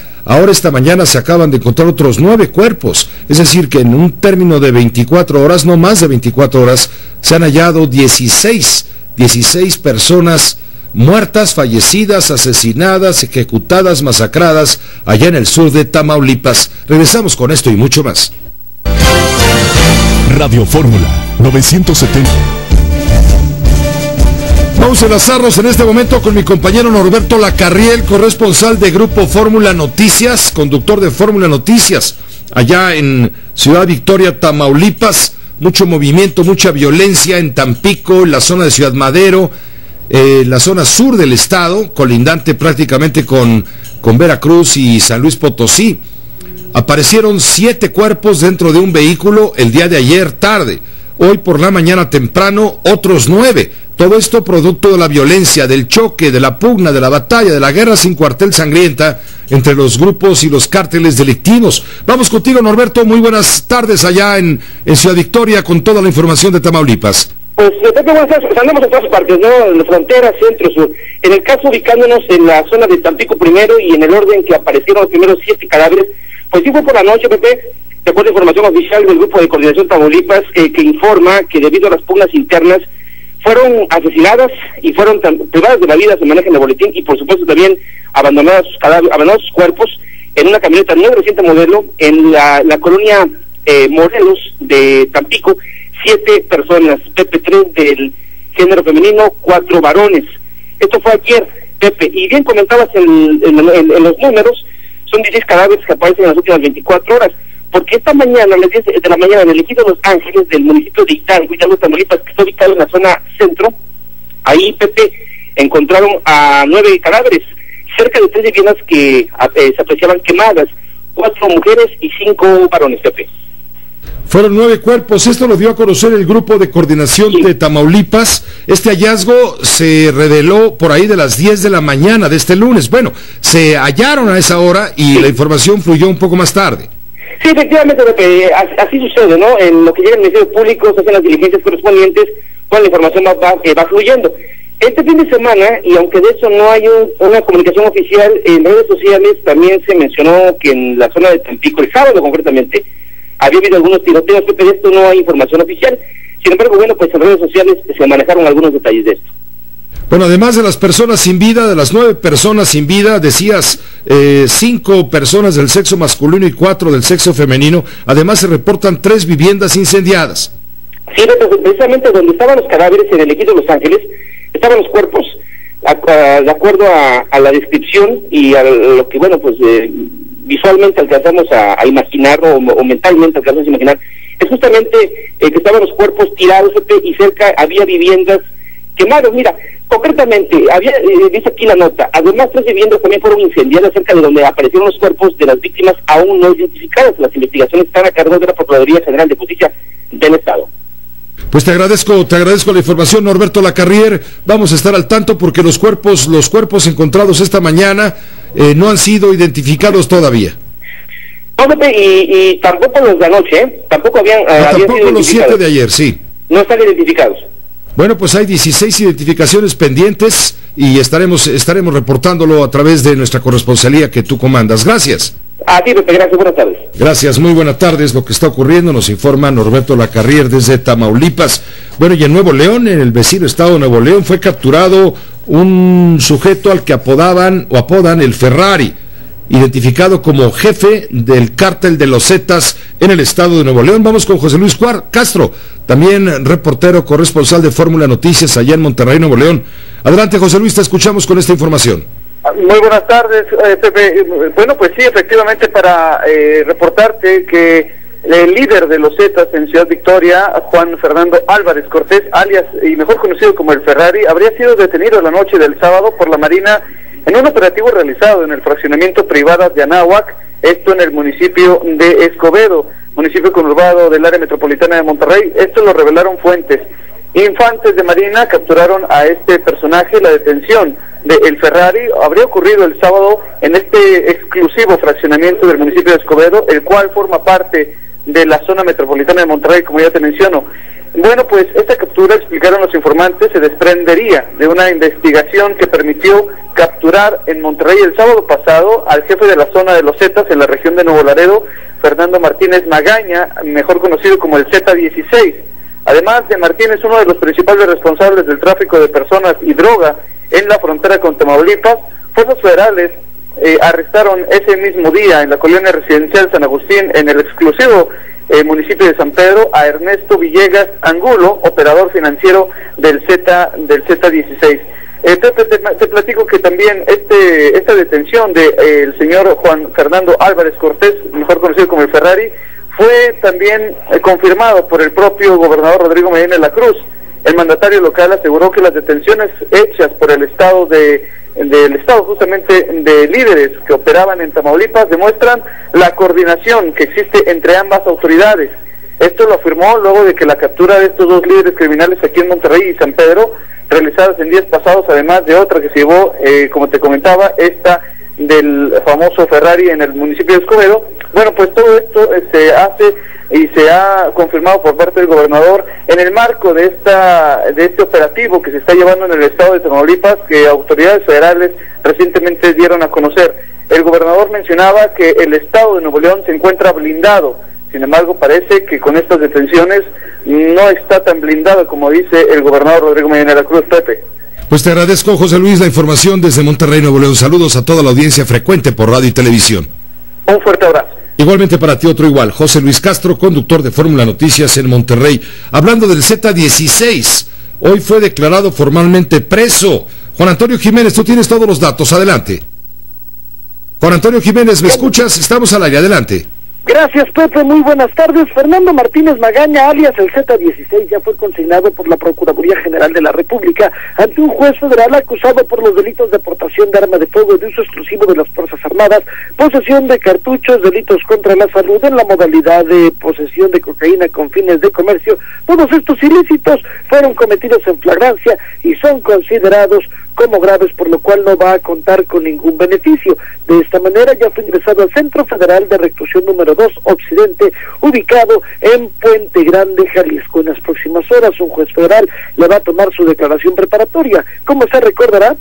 esta mañana se acaban de encontrar otros 9 cuerpos. Es decir, que en un término de 24 horas, no más de 24 horas, se han hallado 16 personas muertas, fallecidas, asesinadas, ejecutadas, masacradas allá en el sur de Tamaulipas. Regresamos con esto y mucho más. Radio Fórmula 970. Vamos a enlazarnos en este momento con mi compañero Norberto Lacarriel, corresponsal de Grupo Fórmula Noticias, conductor de Fórmula Noticias, allá en Ciudad Victoria, Tamaulipas. Mucho movimiento, mucha violencia en Tampico, en la zona de Ciudad Madero, la zona sur del estado, colindante prácticamente con Veracruz y San Luis Potosí. Aparecieron 7 cuerpos dentro de un vehículo el día de ayer tarde. Hoy por la mañana temprano, otros 9. Todo esto producto de la violencia, del choque, de la pugna, de la batalla, de la guerra sin cuartel sangrienta entre los grupos y los cárteles delictivos. Vamos contigo, Norberto. Muy buenas tardes allá en Ciudad Victoria con toda la información de Tamaulipas. Pues andamos en todas partes, ¿no? En la frontera, centro, sur. En el caso, ubicándonos en la zona de Tampico primero y en el orden que aparecieron los primeros 7 cadáveres, pues sí fue por la noche, Pepe, de acuerdo a información oficial del Grupo de Coordinación Tamaulipas, que informa que debido a las pugnas internas fueron asesinadas y fueron privadas de la vida, se maneja en el boletín, y por supuesto también abandonados sus cuerpos en una camioneta nueva, reciente modelo, en la colonia Morelos de Tampico. 7 personas, Pepe, 3 del género femenino, 4 varones. Esto fue ayer, Pepe, y bien comentabas en los números, son 16 cadáveres que aparecen en las últimas 24 horas, porque esta mañana, a las 10 de la mañana, en el ejido Los Ángeles del municipio de Hidalgo, Tamaulipas, que está ubicado en la zona centro, ahí, Pepe, encontraron a 9 cadáveres, cerca de 3 viviendas que se apreciaban quemadas, 4 mujeres y 5 varones, Pepe. Fueron 9 cuerpos, esto lo dio a conocer el Grupo de Coordinación de Tamaulipas. Este hallazgo se reveló por ahí de las 10 de la mañana de este lunes. Bueno, se hallaron a esa hora y la información fluyó un poco más tarde. Sí, efectivamente, así sucede, ¿no? En lo que llega al Ministerio Público se hacen las diligencias correspondientes, con la información va fluyendo. Este fin de semana, y aunque de eso no hay una comunicación oficial, en redes sociales también se mencionó que en la zona de Tampico, el sábado concretamente, había habido algunos tiroteos, pero de esto no hay información oficial. Sin embargo, bueno, pues en redes sociales se manejaron algunos detalles de esto. Bueno, además de las personas sin vida, de las 9 personas sin vida, decías 5 personas del sexo masculino y 4 del sexo femenino. Además se reportan 3 viviendas incendiadas. Sí, precisamente donde estaban los cadáveres en el ejido de Los Ángeles, estaban los cuerpos, de acuerdo a la descripción y a lo que, bueno, pues visualmente alcanzamos a imaginar o mentalmente alcanzamos a imaginar, es justamente que estaban los cuerpos tirados y cerca había viviendas quemadas. Mira, concretamente, dice aquí la nota, además 3 viviendas también fueron incendiadas cerca de donde aparecieron los cuerpos de las víctimas aún no identificadas. Las investigaciones están a cargo de la Procuraduría General de Justicia del Estado. Pues te agradezco la información, Norberto Lacarrier. Vamos a estar al tanto porque los cuerpos encontrados esta mañana no han sido identificados todavía. No, y tampoco los de anoche, tampoco habían tampoco los 7 de ayer, sí. No están identificados. Bueno, pues hay 16 identificaciones pendientes y estaremos reportándolo a través de nuestra corresponsalía que tú comandas. Gracias. A ti, Pepe, gracias, buenas tardes. Gracias, muy buenas tardes. Lo que está ocurriendo nos informa Norberto Lacarrier desde Tamaulipas. Bueno, y en Nuevo León, en el vecino estado de Nuevo León, fue capturado un sujeto al que apodan el Ferrari, identificado como jefe del cártel de los Zetas en el estado de Nuevo León. Vamos con José Luis Castro, también reportero corresponsal de Fórmula Noticias allá en Monterrey, Nuevo León. Adelante, José Luis, te escuchamos con esta información. Muy buenas tardes, Pepe. Bueno, pues sí, efectivamente, para reportarte que el líder de los Zetas en Ciudad Victoria, Juan Fernando Álvarez Cortés, alias y mejor conocido como el Ferrari, habría sido detenido la noche del sábado por la Marina en un operativo realizado en el fraccionamiento privado de Anáhuac, esto en el municipio de Escobedo, municipio conurbado del área metropolitana de Monterrey. Esto lo revelaron fuentes. Infantes de Marina capturaron a este personaje. La detención de el Ferrari habría ocurrido el sábado en este exclusivo fraccionamiento del municipio de Escobedo, el cual forma parte de la zona metropolitana de Monterrey, como ya te menciono. Bueno, pues esta captura, explicaron los informantes, se desprendería de una investigación que permitió capturar en Monterrey el sábado pasado al jefe de la zona de los Zetas en la región de Nuevo Laredo, Fernando Martínez Magaña, mejor conocido como el Z16. Además de Martínez, uno de los principales responsables del tráfico de personas y droga en la frontera con Tamaulipas, fuerzas federales arrestaron ese mismo día en la colonia residencial San Agustín, en el exclusivo municipio de San Pedro, a Ernesto Villegas Angulo, operador financiero del Z16. Pepe, te platico que también esta detención de el señor Juan Fernando Álvarez Cortés, mejor conocido como el Ferrari, fue también confirmado por el propio gobernador Rodrigo Medina de la Cruz. El mandatario local aseguró que las detenciones hechas por el estado justamente de líderes que operaban en Tamaulipas demuestran la coordinación que existe entre ambas autoridades. Esto lo afirmó luego de que la captura de estos 2 líderes criminales aquí en Monterrey y San Pedro, realizadas en días pasados, además de otra que se llevó, como te comentaba, esta del famoso Ferrari en el municipio de Escobedo. Bueno, pues todo esto se hace y se ha confirmado por parte del gobernador en el marco de este operativo que se está llevando en el estado de Tamaulipas, que autoridades federales recientemente dieron a conocer. El gobernador mencionaba que el estado de Nuevo León se encuentra blindado. Sin embargo, parece que con estas detenciones no está tan blindado como dice el gobernador Rodrigo Medina de la Cruz. Pepe. Pues te agradezco, José Luis, la información desde Monterrey, Nuevo León. Saludos a toda la audiencia frecuente por radio y televisión. Un fuerte abrazo. Igualmente para ti, otro igual. José Luis Castro, conductor de Fórmula Noticias en Monterrey. Hablando del Z16, hoy fue declarado formalmente preso. Juan Antonio Jiménez, tú tienes todos los datos. Adelante. Juan Antonio Jiménez, ¿me escuchas? Estamos al aire. Adelante. Gracias, Pepe, muy buenas tardes. Fernando Martínez Magaña, alias el Z16, ya fue consignado por la Procuraduría General de la República ante un juez federal acusado por los delitos de portación de arma de fuego de uso exclusivo de las Fuerzas Armadas, posesión de cartuchos, delitos contra la salud en la modalidad de posesión de cocaína con fines de comercio. Todos estos ilícitos fueron cometidos en flagrancia y son considerados como graves, por lo cual no va a contar con ningún beneficio. De esta manera ya fue ingresado al Centro Federal de Reclusión número 2 Occidente, ubicado en Puente Grande, Jalisco. En las próximas horas un juez federal le va a tomar su declaración preparatoria. Como se recordará,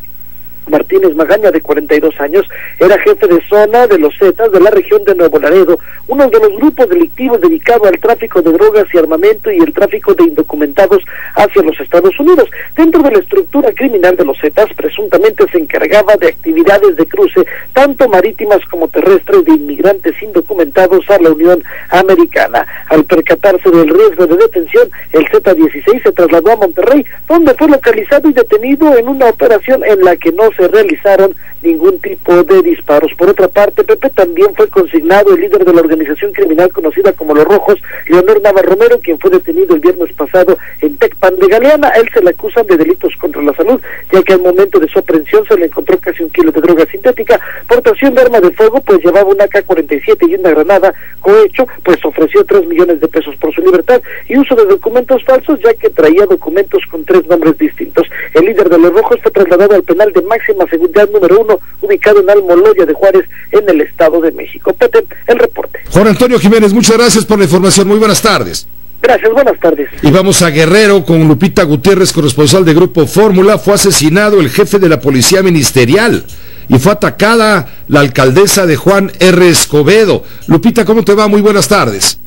Martínez Magaña, de 42 años, era jefe de zona de los Zetas de la región de Nuevo Laredo, uno de los grupos delictivos dedicado al tráfico de drogas y armamento y el tráfico de indocumentados hacia los Estados Unidos. Dentro de la estructura criminal de los Zetas, presuntamente se encargaba de actividades de cruce, tanto marítimas como terrestres, de inmigrantes indocumentados a la Unión Americana. Al percatarse del riesgo de detención, el Z-16 se trasladó a Monterrey, donde fue localizado y detenido en una operación en la que no se realizaron ningún tipo de disparos. Por otra parte, Pepe, también fue consignado el líder de la organización criminal conocida como Los Rojos, Leonor Nava Romero, quien fue detenido el viernes pasado en Tecpan de Galeana. A él se le acusan de delitos contra la salud, ya que al momento de su aprehensión se le encontró casi 1 kilo de droga sintética, portación de arma de fuego, pues llevaba una AK-47 y una granada. Cohecho, pues ofreció 3 millones de pesos por su libertad, y uso de documentos falsos, ya que traía documentos con 3 nombres distintos. El líder de Los Rojos fue trasladado al penal de máxima seguridad número 1, ubicado en Almoloya de Juárez, en el Estado de México. Pepe, el reporte. Juan Antonio Jiménez, muchas gracias por la información. Muy buenas tardes. Gracias, buenas tardes. Y vamos a Guerrero con Lupita Gutiérrez, corresponsal de Grupo Fórmula. Fue asesinado el jefe de la Policía Ministerial y fue atacada la alcaldesa de Juan R. Escobedo. Lupita, ¿cómo te va? Muy buenas tardes.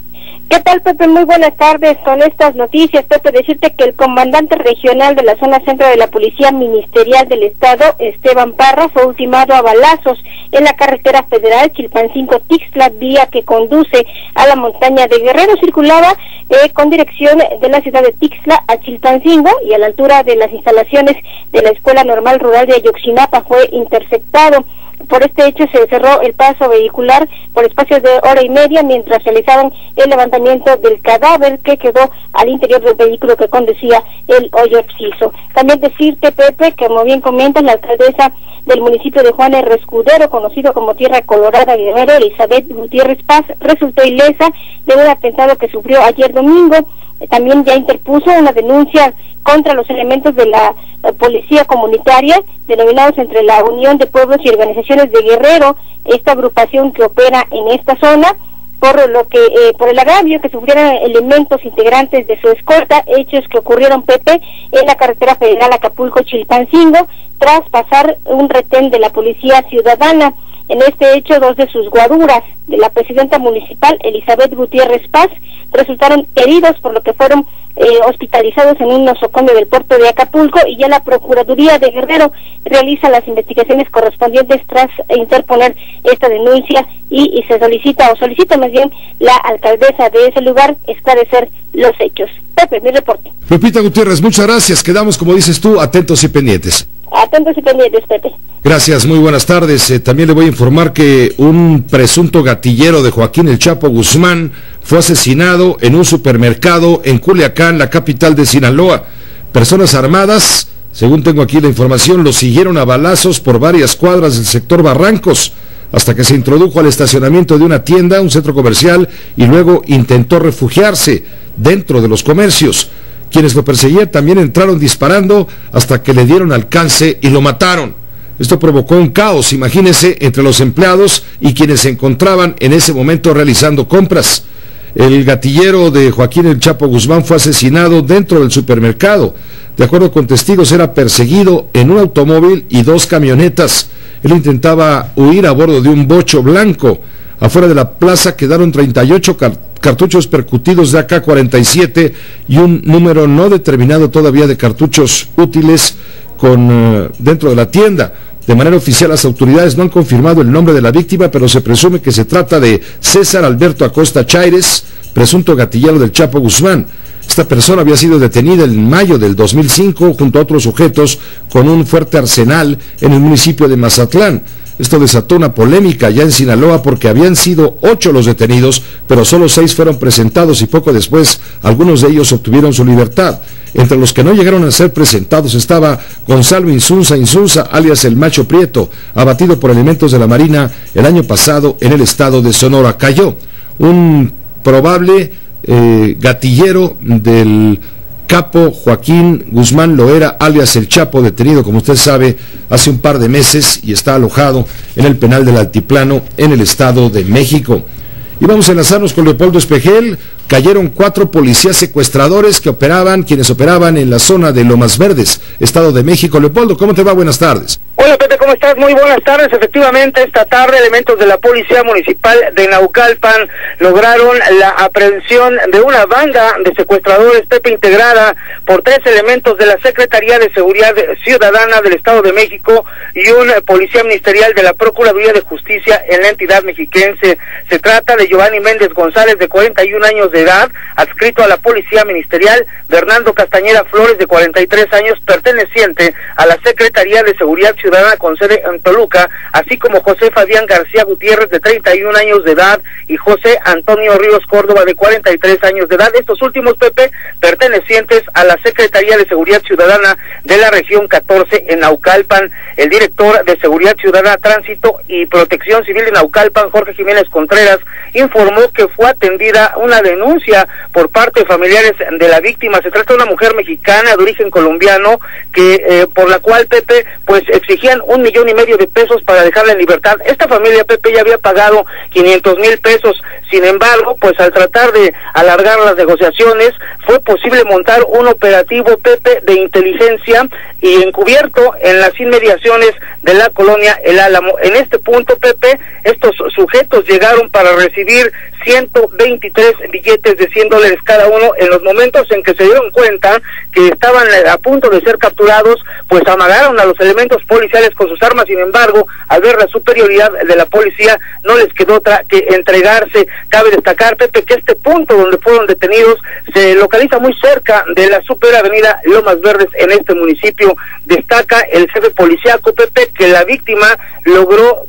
¿Qué tal, Pepe? Muy buenas tardes. Con estas noticias, Pepe, decirte que el comandante regional de la zona centro de la Policía Ministerial del Estado, Esteban Parra, fue ultimado a balazos en la carretera federal Chilpancingo-Tixtla, vía que conduce a la montaña de Guerrero. Circulaba con dirección de la ciudad de Tixtla a Chilpancingo, y a la altura de las instalaciones de la Escuela Normal Rural de Ayotzinapa fue interceptado. Por este hecho se cerró el paso vehicular por espacios de hora y media mientras realizaban el levantamiento del cadáver que quedó al interior del vehículo que conducía el hoyo Exciso. También decirte, Pepe, que como bien comentas, la alcaldesa del municipio de Juan R. Escudero, conocido como Tierra Colorada Guerrero, Elizabeth Gutiérrez Paz, resultó ilesa de un atentado que sufrió ayer domingo. También ya interpuso una denuncia contra los elementos de la policía comunitaria, denominados entre la Unión de Pueblos y Organizaciones de Guerrero, esta agrupación que opera en esta zona, por el agravio que sufrieron elementos integrantes de su escolta, hechos que ocurrieron, Pepe, en la carretera federal Acapulco-Chilpancingo, tras pasar un retén de la policía ciudadana. En este hecho, 2 de sus guaruras de la presidenta municipal, Elizabeth Gutiérrez Paz, resultaron heridos, por lo que fueron hospitalizados en un nosocomio del puerto de Acapulco, y ya la Procuraduría de Guerrero realiza las investigaciones correspondientes tras interponer esta denuncia, y se solicita más bien la alcaldesa de ese lugar esclarecer los hechos. Pepe, mi reporte. Lupita Gutiérrez, muchas gracias. Quedamos, como dices tú, atentos y pendientes. Atentos y pendientes, Pepe. Gracias, muy buenas tardes. También le voy a informar que un presunto gatillero de Joaquín El Chapo Guzmán fue asesinado en un supermercado en Culiacán, la capital de Sinaloa. Personas armadas, según tengo aquí la información, lo siguieron a balazos por varias cuadras del sector Barrancos, hasta que se introdujo al estacionamiento de una tienda, un centro comercial, y luego intentó refugiarse dentro de los comercios. Quienes lo perseguían también entraron disparando hasta que le dieron alcance y lo mataron. Esto provocó un caos, imagínense, entre los empleados y quienes se encontraban en ese momento realizando compras. El gatillero de Joaquín El Chapo Guzmán fue asesinado dentro del supermercado. De acuerdo con testigos, era perseguido en un automóvil y 2 camionetas. Él intentaba huir a bordo de un bocho blanco. Afuera de la plaza quedaron 38 cartuchos percutidos de AK-47 y un número no determinado todavía de cartuchos útiles dentro de la tienda. De manera oficial, las autoridades no han confirmado el nombre de la víctima, pero se presume que se trata de César Alberto Acosta Chaires, presunto gatillero del Chapo Guzmán. Esta persona había sido detenida en mayo del 2005 junto a otros sujetos con un fuerte arsenal en el municipio de Mazatlán. Esto desató una polémica ya en Sinaloa porque habían sido 8 los detenidos, pero solo 6 fueron presentados y poco después algunos de ellos obtuvieron su libertad. Entre los que no llegaron a ser presentados estaba Gonzalo Insunza, alias el Macho Prieto, abatido por elementos de la Marina el año pasado en el estado de Sonora. Cayó un probable gatillero del capo Joaquín Guzmán Loera, alias El Chapo, detenido, como usted sabe, hace un par de meses y está alojado en el penal del Altiplano en el Estado de México. Y vamos a enlazarnos con Leopoldo Espejel. Cayeron 4 policías secuestradores quienes operaban en la zona de Lomas Verdes, Estado de México. Leopoldo, ¿cómo te va? Buenas tardes. Hola Pepe, ¿cómo estás? Muy buenas tardes. Efectivamente, esta tarde elementos de la Policía Municipal de Naucalpan lograron la aprehensión de una banda de secuestradores, Pepe, integrada por 3 elementos de la Secretaría de Seguridad Ciudadana del Estado de México y un policía ministerial de la Procuraduría de Justicia en la entidad mexiquense. Se trata de Giovanni Méndez González, de 41 años de edad, adscrito a la Policía Ministerial, Bernardo Castañeda Flores, de 43 años, perteneciente a la Secretaría de Seguridad Ciudadana con sede en Toluca, así como José Fabián García Gutiérrez, de 31 años de edad, y José Antonio Ríos Córdoba, de 43 años de edad. Estos últimos, Pepe, pertenecientes a la Secretaría de Seguridad Ciudadana de la región 14 en Naucalpan. El director de Seguridad Ciudadana, Tránsito y Protección Civil de Naucalpan, Jorge Jiménez Contreras, informó que fue atendida una denuncia por parte de familiares de la víctima. Se trata de una mujer mexicana de origen colombiano que por la cual, Pepe, pues exigían 1,5 millones de pesos para dejarla en libertad. Esta familia, Pepe, ya había pagado 500,000 pesos. Sin embargo, pues al tratar de alargar las negociaciones, fue posible montar un operativo, Pepe, de inteligencia y encubierto en las inmediaciones de la colonia El Álamo. En este punto, Pepe, estos sujetos llegaron para recibir 123 billetes de $100 cada uno. En los momentos en que se dieron cuenta que estaban a punto de ser capturados, pues amagaron a los elementos policiales con sus armas. Sin embargo, al ver la superioridad de la policía, no les quedó otra que entregarse. Cabe destacar, Pepe, que este punto donde fueron detenidos se localiza muy cerca de la superavenida Lomas Verdes en este municipio. Destaca el jefe policíaco, Pepe, que la víctima logró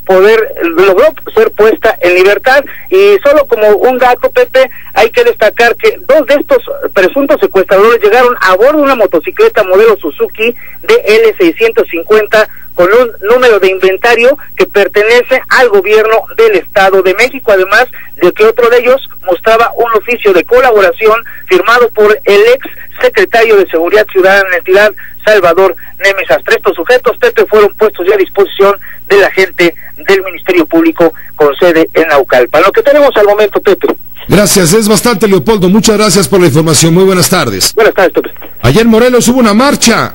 ser puesta en libertad. Y solo como un dato, Pepe, hay que destacar que 2 de estos presuntos secuestradores llegaron a bordo de una motocicleta modelo Suzuki DL650 con un número de inventario que pertenece al gobierno del Estado de México, además de que otro de ellos mostraba un oficio de colaboración firmado por el ex secretario de Seguridad Ciudadana en la entidad, Salvador Nemes Astre. Estos sujetos, Pepe, fueron puestos ya a disposición de la gente del Ministerio Público con sede en Naucalpan. Lo que tenemos al momento, Pepe. Gracias, es bastante, Leopoldo. Muchas gracias por la información. Muy buenas tardes. Buenas tardes, Pepe. Ayer en Morelos hubo una marcha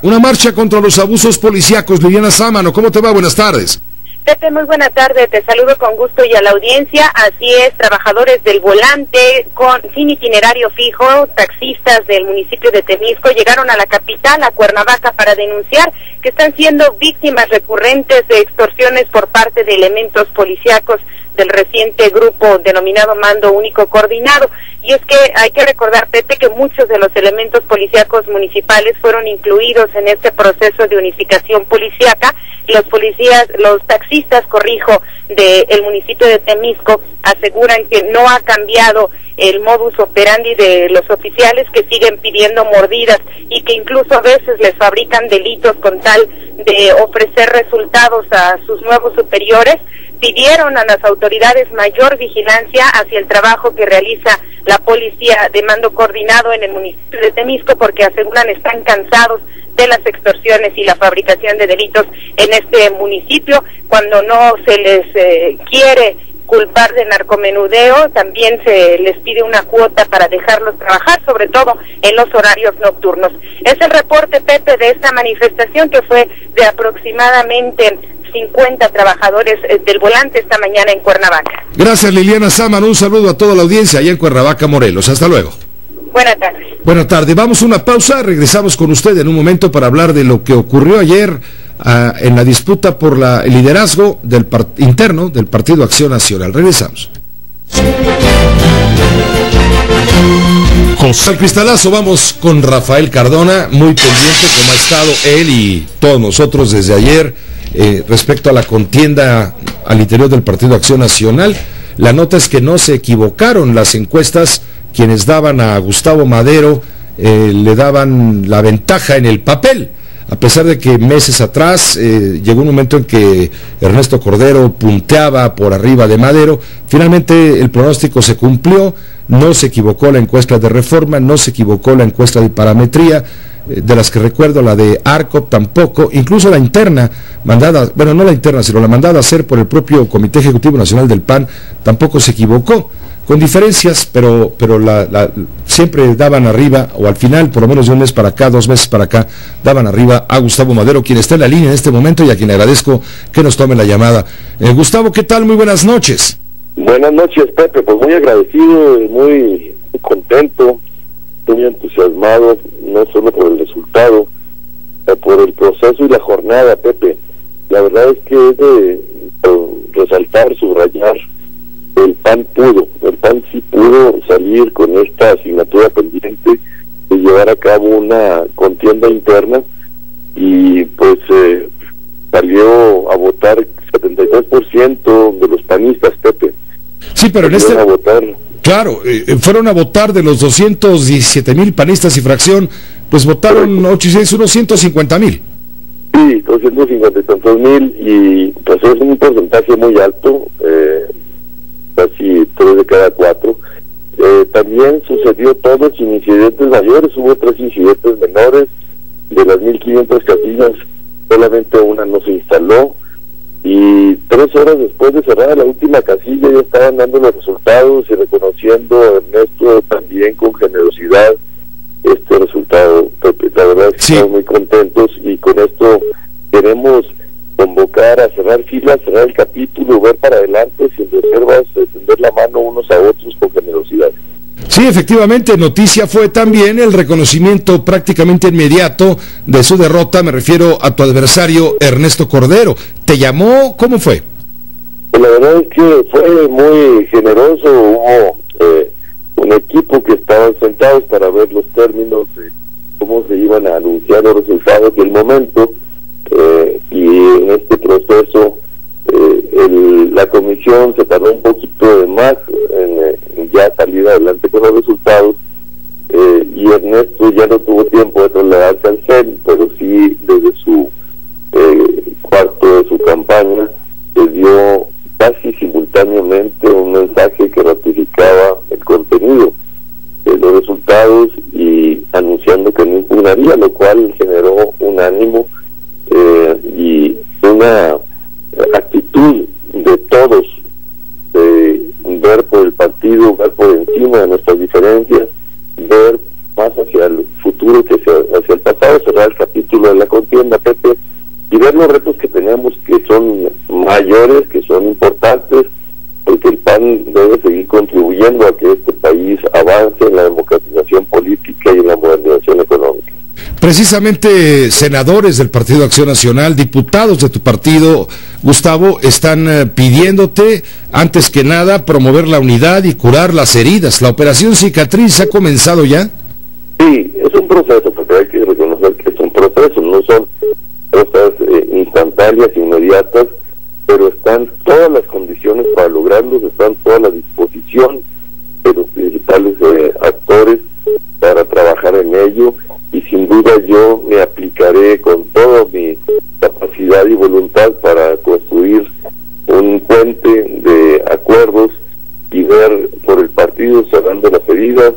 contra los abusos policíacos. Liliana Sámano, ¿cómo te va? Buenas tardes. Pepe, muy buena tarde, te saludo con gusto y a la audiencia. Así es, trabajadores del volante sin itinerario fijo, taxistas del municipio de Temisco, llegaron a la capital, a Cuernavaca, para denunciar que están siendo víctimas recurrentes de extorsiones por parte de elementos policíacos del reciente grupo denominado Mando Único Coordinado. Y es que hay que recordar, Pepe, que muchos de los elementos policíacos municipales fueron incluidos en este proceso de unificación policíaca. Los taxistas, del municipio de Temisco aseguran que no ha cambiado el modus operandi de los oficiales, que siguen pidiendo mordidas y que incluso a veces les fabrican delitos con tal de ofrecer resultados a sus nuevos superiores. Pidieron a las autoridades mayor vigilancia hacia el trabajo que realiza la policía de mando coordinado en el municipio de Temisco, porque aseguran están cansados de las extorsiones y la fabricación de delitos en este municipio. Cuando no se les quiere culpar de narcomenudeo, también se les pide una cuota para dejarlos trabajar, sobre todo en los horarios nocturnos. Es el reporte, Pepe, de esta manifestación, que fue de aproximadamente 50 trabajadores del volante esta mañana en Cuernavaca. Gracias, Liliana Sámano. Un saludo a toda la audiencia allá en Cuernavaca, Morelos. Hasta luego. Buenas tardes. Buenas tardes. Vamos a una pausa. Regresamos con usted en un momento para hablar de lo que ocurrió ayer en la disputa por el liderazgo interno del Partido Acción Nacional. Regresamos. José Cristalazo, vamos con Rafael Cardona, muy pendiente como ha estado él y todos nosotros desde ayer respecto a la contienda al interior del Partido Acción Nacional. La nota es que no se equivocaron las encuestas. Quienes daban a Gustavo Madero le daban la ventaja en el papel, a pesar de que meses atrás llegó un momento en que Ernesto Cordero punteaba por arriba de Madero. Finalmente el pronóstico se cumplió, no se equivocó la encuesta de Reforma, no se equivocó la encuesta de parametría, de las que recuerdo, la de ARCOP tampoco, incluso la interna mandada, no la interna, sino la mandada a hacer por el propio Comité Ejecutivo Nacional del PAN, tampoco se equivocó. con diferencias, pero siempre daban arriba, o al final, por lo menos de un mes para acá, 2 meses para acá, daban arriba a Gustavo Madero, quien está en la línea en este momento y a quien agradezco que nos tome la llamada. Gustavo, ¿qué tal? Muy buenas noches. Buenas noches, Pepe. Pues muy agradecido, muy contento, muy entusiasmado, no solo por el resultado, sino por el proceso y la jornada, Pepe. La verdad es que es de resaltar, subrayar, el PAN sí pudo salir con esta asignatura pendiente de llevar a cabo una contienda interna y pues salió a votar 73% de los panistas, Pepe. Sí, pero en este... Claro, fueron a votar de los 217,000 panistas y fracción, pues votaron unos 150,000. Sí, 250 y tantos mil, y pues es un porcentaje muy alto, casi 3 de cada 4. También sucedió todo sin incidentes mayores, hubo 3 incidentes menores, de las 1,500 casillas, solamente una no se instaló, y 3 horas después de cerrar la última casilla ya estaban dando los resultados y reconociendo a Ernesto también con generosidad este resultado. La verdad es que estamos muy contentos y con esto queremos convocar a cerrar filas, cerrar el capítulo, ver para adelante sin reservas, tender la mano unos a otros con generosidad. Sí, efectivamente, noticia fue también el reconocimiento prácticamente inmediato de su derrota, me refiero a tu adversario Ernesto Cordero. ¿Te llamó? ¿Cómo fue? Pues la verdad es que fue muy generoso, hubo un equipo que estaban sentados para ver los términos de cómo se iban a anunciar los resultados del momento, y en este proceso la comisión se tardó un poquito de más en ya salir adelante con los resultados, y Ernesto ya no tuvo tiempo de trasladarse al CEN, pero sí desde su cuarto de su campaña se dio casi simultáneamente un mensaje que ratificaba el contenido de los resultados y anunciando que no impugnaría, lo cual generó un ánimo y una actitud de todos de ver por el partido, ver por encima de nuestras diferencias, ver más hacia el futuro que hacia el pasado, cerrar el capítulo de la contienda, Pepe, y ver los retos que tenemos, que son mayores, que son importantes, porque el PAN debe seguir contribuyendo a que este país avance en la democratización política y en la modernización económica. Precisamente senadores del Partido Acción Nacional, diputados de tu partido, Gustavo, están pidiéndote, antes que nada, promover la unidad y curar las heridas. ¿La operación Cicatriz ha comenzado ya? Sí, es un proceso, porque hay que reconocer que es un proceso, no son cosas instantáneas, inmediatas, pero están todas las condiciones para lograrlos, están toda la disposición de los principales actores para trabajar en ello, y sin duda yo me aplicaré con toda mi capacidad y voluntad para construir un puente de acuerdos y ver por el partido cerrando las heridas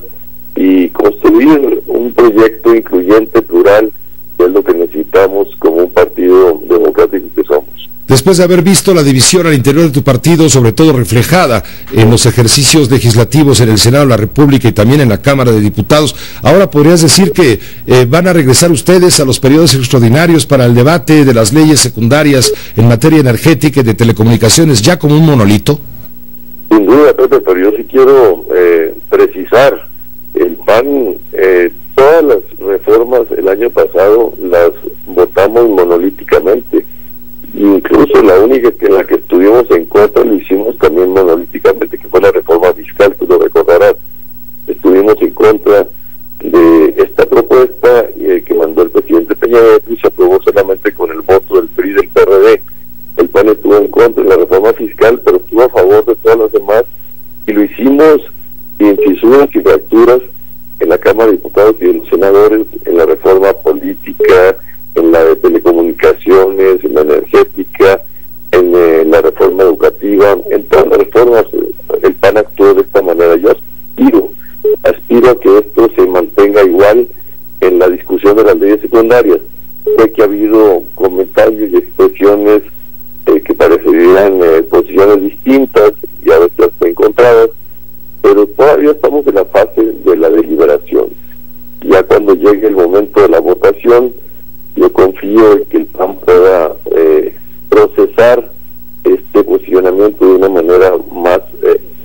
y construir un proyecto incluyente, plural, que es lo que necesitamos como un partido democrático que somos. Después de haber visto la división al interior de tu partido, sobre todo reflejada en los ejercicios legislativos en el Senado de la República y también en la Cámara de Diputados, ahora podrías decir que van a regresar ustedes a los periodos extraordinarios para el debate de las leyes secundarias en materia energética y de telecomunicaciones, ya como un monolito. Sin duda, Pepe, pero yo sí quiero precisar, el PAN, todas las reformas el año pasado las votamos monolíticamente. Incluso la única en la que estuvimos en contra lo hicimos también monolíticamente, que fue la reforma fiscal, tú lo recordarás. Estuvimos en contra de esta propuesta que mandó el presidente Peña Nieto y se aprobó solamente con el voto del PRI y del PRD. El PAN estuvo en contra de la reforma fiscal, pero estuvo a favor de todas las demás, y lo hicimos sin fisuras y fracturas en la Cámara de Diputados y de los senadores, en la reforma política, en la de telecomunicaciones, en la energética, en la reforma educativa, en todas las reformas. El PAN actuó de esta manera. Yo aspiro a que esto se mantenga igual en la discusión de las leyes secundarias. Sé que ha habido comentarios y expresiones que parecerían posiciones distintas y a veces encontradas, pero todavía estamos en la fase de la deliberación. Ya cuando llegue el momento de la votación, yo confío en que el PAN pueda procesar este posicionamiento de una manera más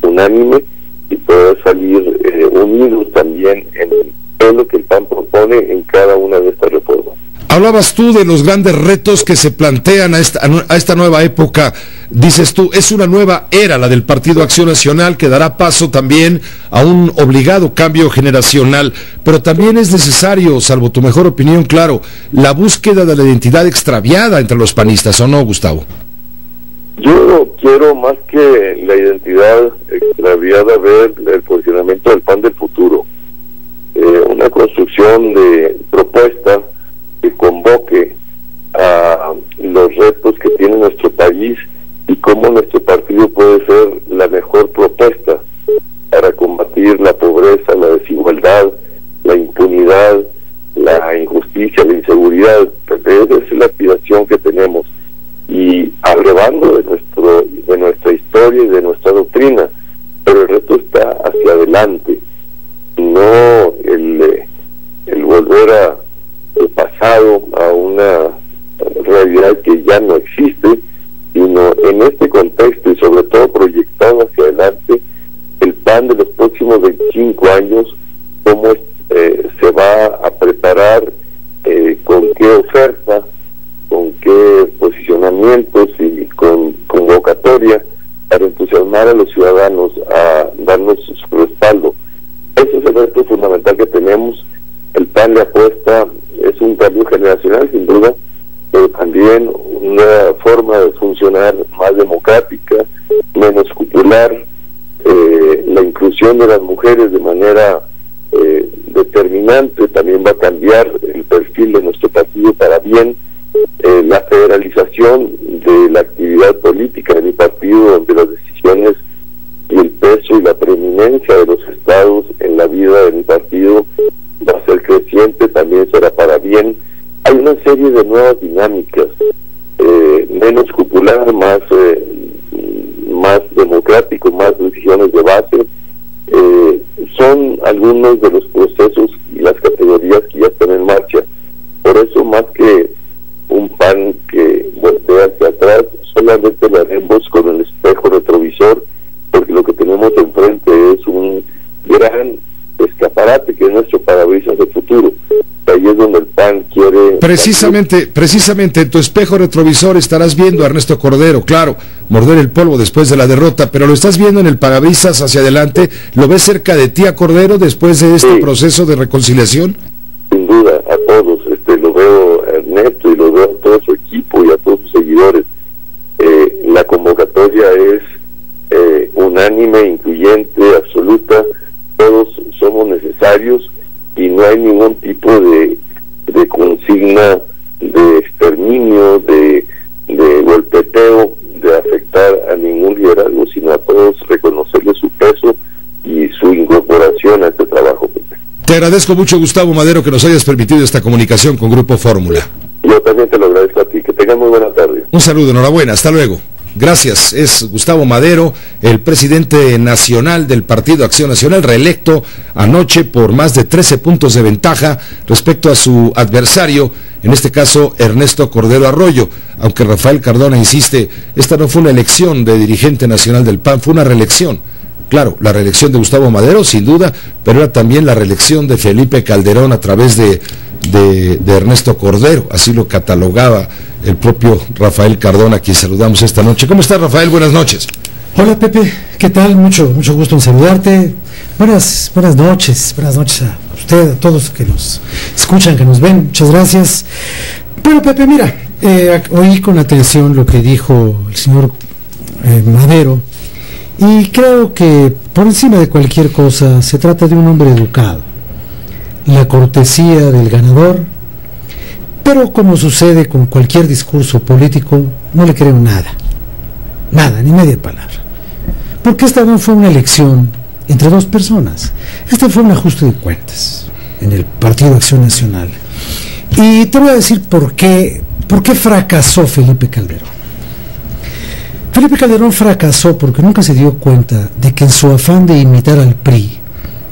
unánime y poder salir unidos también en lo que el PAN propone en cada una de estas reformas. Hablabas tú de los grandes retos que se plantean a esta nueva época. Dices tú, es una nueva era la del Partido Acción Nacional que dará paso también a un obligado cambio generacional, pero también es necesario, salvo tu mejor opinión, claro, la búsqueda de la identidad extraviada entre los panistas, ¿o no, Gustavo? Yo quiero, más que la identidad extraviada, ver el posicionamiento del PAN del futuro, una construcción de propuesta que convoque a los retos que tiene nuestro país y cómo nuestro partido puede ser la mejor propuesta para combatir la pobreza, la desigualdad, la impunidad, la injusticia, la inseguridad. Esa es la aspiración que tenemos, y abrevando de nuestra historia y de nuestra doctrina, pero el reto está hacia adelante, no el volver el pasado a una realidad que ya no existe, sino en este contexto y sobre todo proyectado hacia adelante el PAN de los próximos 25 años, cómo se va a preparar, con qué oferta, con qué posicionamientos y con convocatoria para entusiasmar a los ciudadanos a darnos su respaldo. Ese es el reto fundamental que tenemos. El PAN le apuesta, es un cambio generacional sin duda, pero también una forma de funcionar más democrática, menos cupular, la inclusión de las mujeres de manera determinante también va a cambiar el perfil de nuestro partido para bien, la federalización de la actividad política de mi partido, donde las decisiones y el peso y la preeminencia de los estados en la vida de mi partido va a ser creciente, también será para bien. Hay una serie de nuevas dinámicas, menos cupular, más democrático, más decisiones de base. Son algunos de los procesos y las categorías que ya están en marcha. Por eso, más que un PAN que voltea hacia atrás, solamente lo haremos con el espejo retrovisor, porque lo que tenemos enfrente es un gran escaparate que es nuestro parabrisas del futuro. Ahí es donde el PAN quiere... Precisamente en tu espejo retrovisor estarás viendo a Ernesto Cordero, claro, morder el polvo después de la derrota, pero lo estás viendo en el parabrisas hacia adelante. ¿Lo ves cerca de ti a Cordero después de este proceso de reconciliación? Sin duda, a todos, lo veo a Ernesto y lo veo a todo su equipo y a todos sus seguidores. La convocatoria es unánime, incluyente, absoluta. Todos somos necesarios y no hay ningún tipo de consigna de exterminio, de golpeteo, de afectar a ningún liderazgo, sino a todos reconocerle su peso y su incorporación a este trabajo. Te agradezco mucho, Gustavo Madero, que nos hayas permitido esta comunicación con Grupo Fórmula. Yo también te lo agradezco a ti. Que tengas muy buena tarde. Un saludo, enhorabuena, hasta luego. Gracias, es Gustavo Madero, el presidente nacional del Partido Acción Nacional, reelecto anoche por más de 13 puntos de ventaja respecto a su adversario, en este caso Ernesto Cordero Arroyo. Aunque Rafael Cardona insiste, esta no fue una elección de dirigente nacional del PAN, fue una reelección. Claro, la reelección de Gustavo Madero, sin duda, pero era también la reelección de Felipe Calderón a través de Ernesto Cordero, así lo catalogaba el propio Rafael Cardona, a quien saludamos esta noche. ¿Cómo estás, Rafael? Buenas noches. Hola, Pepe, ¿qué tal? Mucho gusto en saludarte. Buenas noches a usted, a todos que nos escuchan, que nos ven. Muchas gracias. Bueno, Pepe, mira, oí con atención lo que dijo el señor Madero, y creo que por encima de cualquier cosa se trata de un hombre educado. La cortesía del ganador, pero como sucede con cualquier discurso político, no le creo nada, ni media palabra, porque esta no fue una elección entre dos personas, este fue un ajuste de cuentas en el Partido Acción Nacional. Y te voy a decir por qué fracasó Felipe Calderón. Felipe Calderón fracasó porque nunca se dio cuenta de que en su afán de imitar al PRI,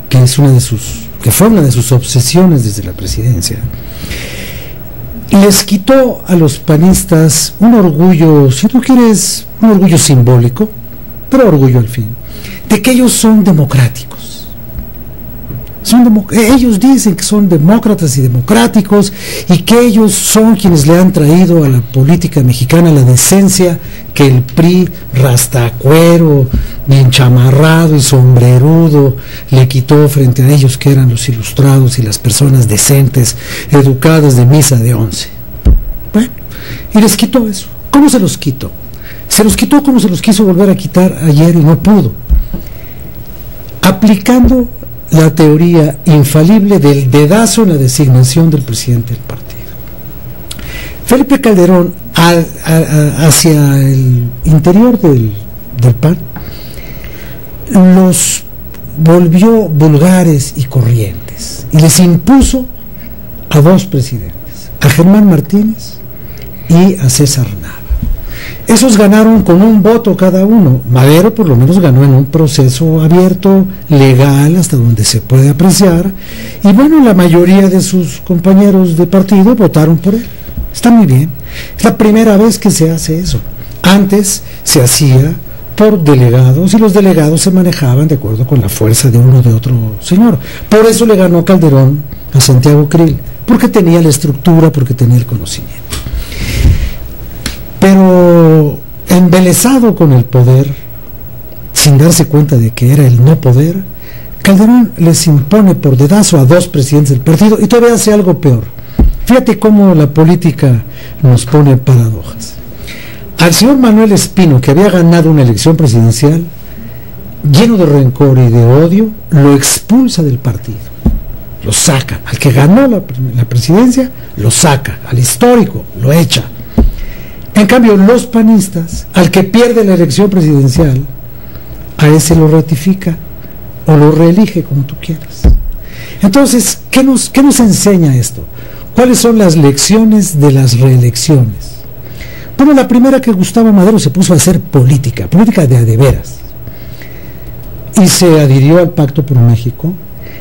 que fue una de sus obsesiones desde la presidencia, les quitó a los panistas un orgullo, si tú quieres, un orgullo simbólico, pero orgullo al fin, de que ellos son democráticos. Ellos dicen que son demócratas y democráticos y que ellos son quienes le han traído a la política mexicana la decencia que el PRI rastacuero, bien chamarrado y sombrerudo le quitó frente a ellos, que eran los ilustrados y las personas decentes, educadas de misa de 11. Bueno, y les quitó eso. ¿Cómo se los quitó? Se los quitó como se los quiso volver a quitar ayer y no pudo, aplicando la teoría infalible del dedazo en la designación del presidente del partido. Felipe Calderón, hacia el interior del PAN, los volvió vulgares y corrientes y les impuso a dos presidentes, a Germán Martínez y a César Nava. Esos ganaron con un voto cada uno. Madero por lo menos ganó en un proceso abierto, legal, hasta donde se puede apreciar, y bueno, la mayoría de sus compañeros de partido votaron por él. Está muy bien. Es la primera vez que se hace eso. Antes se hacía por delegados y los delegados se manejaban de acuerdo con la fuerza de uno o de otro señor. Por eso le ganó Calderón a Santiago Krill, porque tenía la estructura, porque tenía el conocimiento. Pero embelesado con el poder, sin darse cuenta de que era el no poder, Calderón les impone por dedazo a dos presidentes del partido y todavía hace algo peor. Fíjate cómo la política nos pone paradojas. Al señor Manuel Espino, que había ganado una elección presidencial, lleno de rencor y de odio, lo expulsa del partido, lo saca. Al que ganó la presidencia, lo saca. Al histórico, lo echa. En cambio, los panistas, al que pierde la elección presidencial, a ese lo ratifica o lo reelige, como tú quieras. Entonces, ¿qué nos enseña esto? ¿Cuáles son las lecciones de las reelecciones? Bueno, la primera, que Gustavo Madero se puso a hacer política de a de veras, y se adhirió al Pacto por México,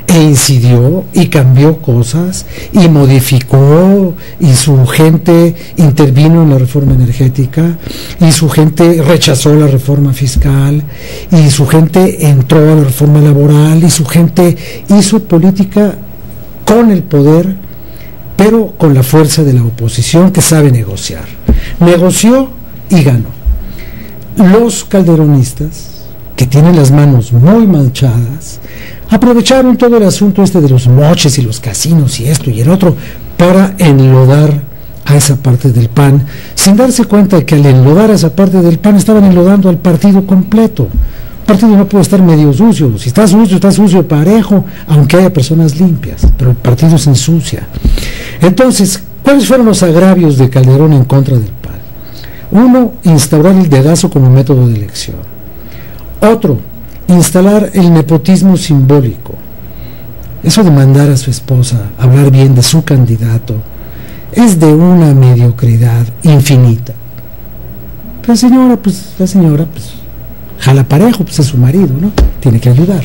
e incidió y cambió cosas y modificó, y su gente intervino en la reforma energética, y su gente rechazó la reforma fiscal, y su gente entró a la reforma laboral, y su gente hizo política con el poder, pero con la fuerza de la oposición, que sabe negociar. Negoció y ganó. Los calderonistas, que tienen las manos muy manchadas, aprovecharon todo el asunto de los moches y los casinos y esto y el otro para enlodar a esa parte del PAN, sin darse cuenta de que al enlodar a esa parte del PAN estaban enlodando al partido completo. Un partido no puede estar medio sucio. Si está sucio parejo, aunque haya personas limpias, pero el partido se ensucia. Entonces, ¿cuáles fueron los agravios de Calderón en contra del PAN? Uno, instaurar el dedazo como método de elección. Otro, instalar el nepotismo simbólico. Eso de mandar a su esposa a hablar bien de su candidato es de una mediocridad infinita. Pero la señora jala parejo, pues es su marido, ¿no? Tiene que ayudar.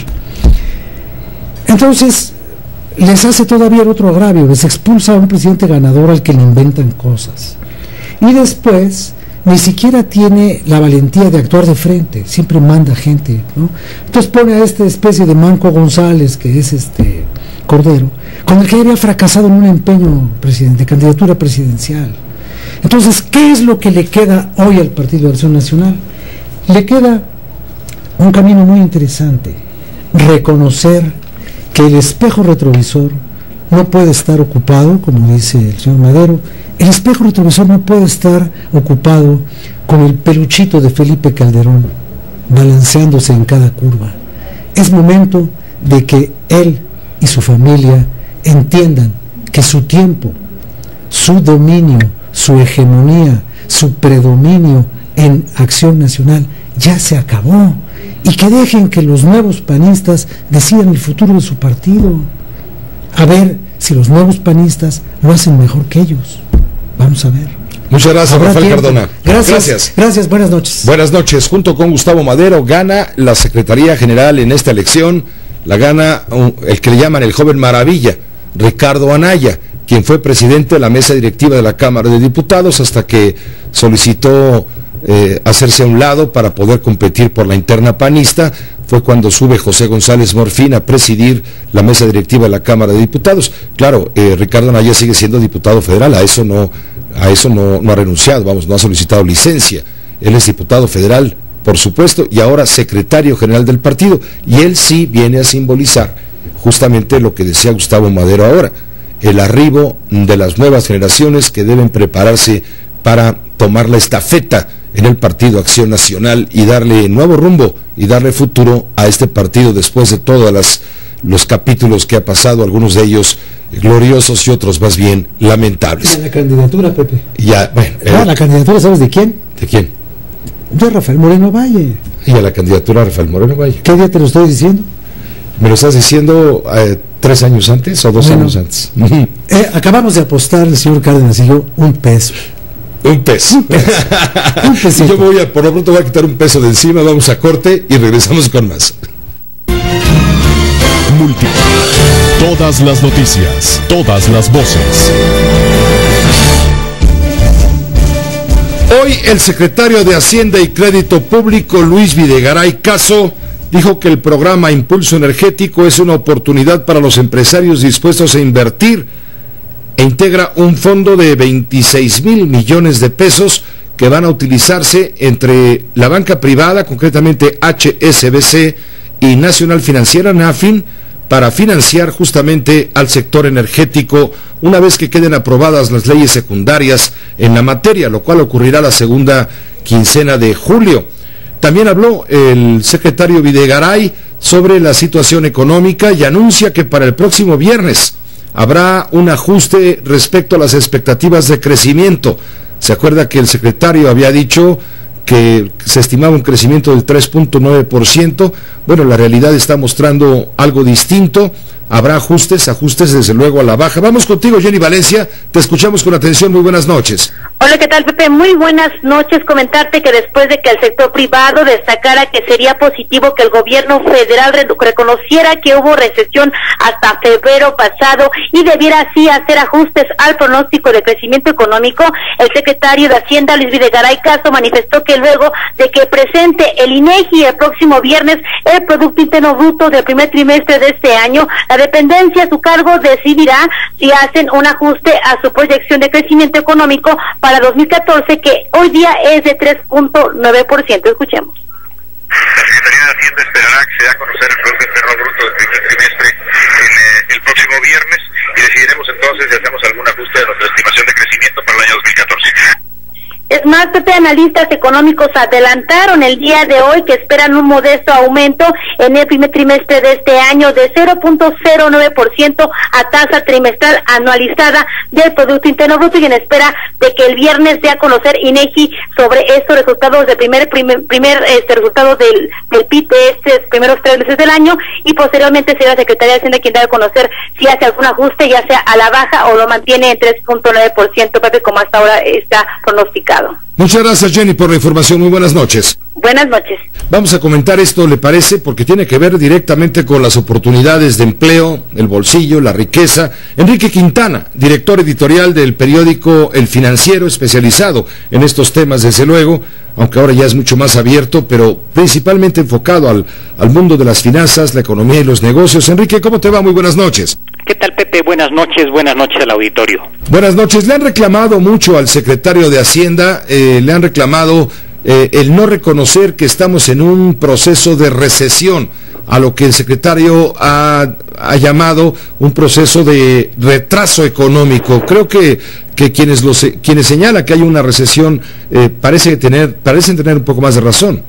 Entonces, les hace todavía el otro agravio, les expulsa a un presidente ganador al que le inventan cosas. Y después ni siquiera tiene la valentía de actuar de frente, siempre manda gente, ¿no? Entonces pone a esta especie de Manco González, que es Cordero, con el que había fracasado en un empeño de candidatura presidencial. Entonces, ¿qué es lo que le queda hoy al Partido de Acción Nacional? Le queda un camino muy interesante: reconocer que el espejo retrovisor no puede estar ocupado, como dice el señor Madero. El espejo retrovisor no puede estar ocupado con el peluchito de Felipe Calderón balanceándose en cada curva. Es momento de que él y su familia entiendan que su tiempo, su dominio, su hegemonía, su predominio en Acción Nacional ya se acabó, y que dejen que los nuevos panistas decidan el futuro de su partido. A ver si los nuevos panistas lo hacen mejor que ellos. Vamos a ver. Muchas gracias, Rafael Cardona. Gracias, buenas noches. Buenas noches. Junto con Gustavo Madero gana la Secretaría General en esta elección, la gana el que le llaman el joven maravilla, Ricardo Anaya, quien fue presidente de la mesa directiva de la Cámara de Diputados hasta que solicitó hacerse a un lado para poder competir por la interna panista. Fue cuando sube José González Morfín a presidir la mesa directiva de la Cámara de Diputados. Claro, Ricardo Anaya sigue siendo diputado federal, a eso no ha renunciado, no ha solicitado licencia. Él es diputado federal, por supuesto, y ahora secretario general del partido, y él sí viene a simbolizar justamente lo que decía Gustavo Madero ahora, el arribo de las nuevas generaciones que deben prepararse para tomar la estafeta en el Partido Acción Nacional y darle nuevo rumbo y darle futuro a este partido después de todos los capítulos que ha pasado, algunos de ellos gloriosos y otros más bien lamentables. ¿Y la candidatura, Pepe? Ya, bueno. ¿La candidatura sabes de quién? ¿De quién? De Rafael Moreno Valle. ¿Y a la candidatura de Rafael Moreno Valle? ¿Qué día te lo estoy diciendo? ¿Me lo estás diciendo 3 años antes o 2 años antes? Acabamos de apostar, el señor Cárdenas y yo, $1. Un peso. Yo por lo pronto voy a quitar $1 de encima, vamos a corte y regresamos con más. Todas las noticias, todas las voces. Hoy el secretario de Hacienda y Crédito Público, Luis Videgaray Caso, dijo que el programa Impulso Energético es una oportunidad para los empresarios dispuestos a invertir e integra un fondo de 26,000 millones de pesos que van a utilizarse entre la banca privada, concretamente HSBC y Nacional Financiera, NAFIN, para financiar justamente al sector energético una vez que queden aprobadas las leyes secundarias en la materia, lo cual ocurrirá la segunda quincena de julio. También habló el secretario Videgaray sobre la situación económica y anuncia que para el próximo viernes habrá un ajuste respecto a las expectativas de crecimiento. ¿Se acuerda que el secretario había dicho que se estimaba un crecimiento del 3.9%? Bueno, la realidad está mostrando algo distinto. Habrá ajustes desde luego a la baja. Vamos contigo, Jenny Valencia, te escuchamos con atención, muy buenas noches. Hola, ¿qué tal, Pepe? Muy buenas noches. Comentarte que después de que el sector privado destacara que sería positivo que el gobierno federal reconociera que hubo recesión hasta febrero pasado y debiera así hacer ajustes al pronóstico de crecimiento económico, el secretario de Hacienda, Luis Videgaray Caso, manifestó que luego de que presente el INEGI el próximo viernes el Producto Interno Bruto del primer trimestre de este año, la dependencia a su cargo decidirá si hacen un ajuste a su proyección de crecimiento económico para 2014, que hoy día es de 3.9%. Escuchemos. La Secretaría de Hacienda esperará que se dé a conocer el Producto Interno Bruto del primer trimestre el próximo viernes y decidiremos entonces si hacemos algún ajuste de nuestra estimación de crecimiento para el año 2014. Es más, Pepe, analistas económicos adelantaron el día de hoy que esperan un modesto aumento en el primer trimestre de este año de 0.09% a tasa trimestral anualizada del Producto Interno Bruto, y en espera de que el viernes dé a conocer INEGI sobre estos resultados de primer resultados del PIB de estos primeros 3 meses del año, y posteriormente será la Secretaría de Hacienda quien dé a conocer si hace algún ajuste, ya sea a la baja o lo mantiene en 3.9%, Pepe, como hasta ahora está pronosticado. Muchas gracias, Jenny, por la información. Muy buenas noches. Buenas noches. Vamos a comentar esto, ¿le parece? Porque tiene que ver directamente con las oportunidades de empleo, el bolsillo, la riqueza. Enrique Quintana, director editorial del periódico El Financiero, especializado en estos temas, desde luego, aunque ahora ya es mucho más abierto, pero principalmente enfocado al mundo de las finanzas, la economía y los negocios. Enrique, ¿cómo te va? Muy buenas noches. ¿Qué tal, Pepe? Buenas noches al auditorio. Buenas noches. Le han reclamado mucho al secretario de Hacienda, le han reclamado el no reconocer que estamos en un proceso de recesión, a lo que el secretario ha llamado un proceso de retraso económico. Creo que quienes señalan que hay una recesión parecen tener un poco más de razón.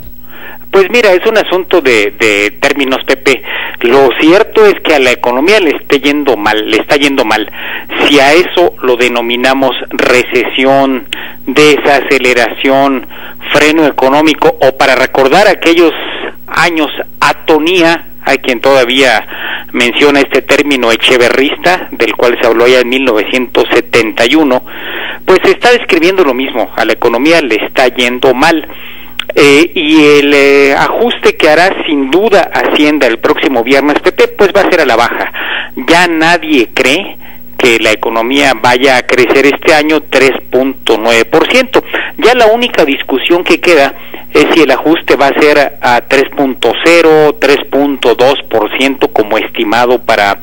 Pues mira, es un asunto de términos, Pepe. Lo cierto es que a la economía le está yendo mal. Si a eso lo denominamos recesión, desaceleración, freno económico, o para recordar aquellos años atonía, hay quien todavía menciona este término echeverrista, del cual se habló ya en 1971, pues se está describiendo lo mismo, a la economía le está yendo mal. Y el ajuste que hará sin duda Hacienda el próximo viernes, Pepe, pues va a ser a la baja. Ya nadie cree que la economía vaya a crecer este año 3.9%. Ya la única discusión que queda es si el ajuste va a ser a 3.0, 3.2% como estimado para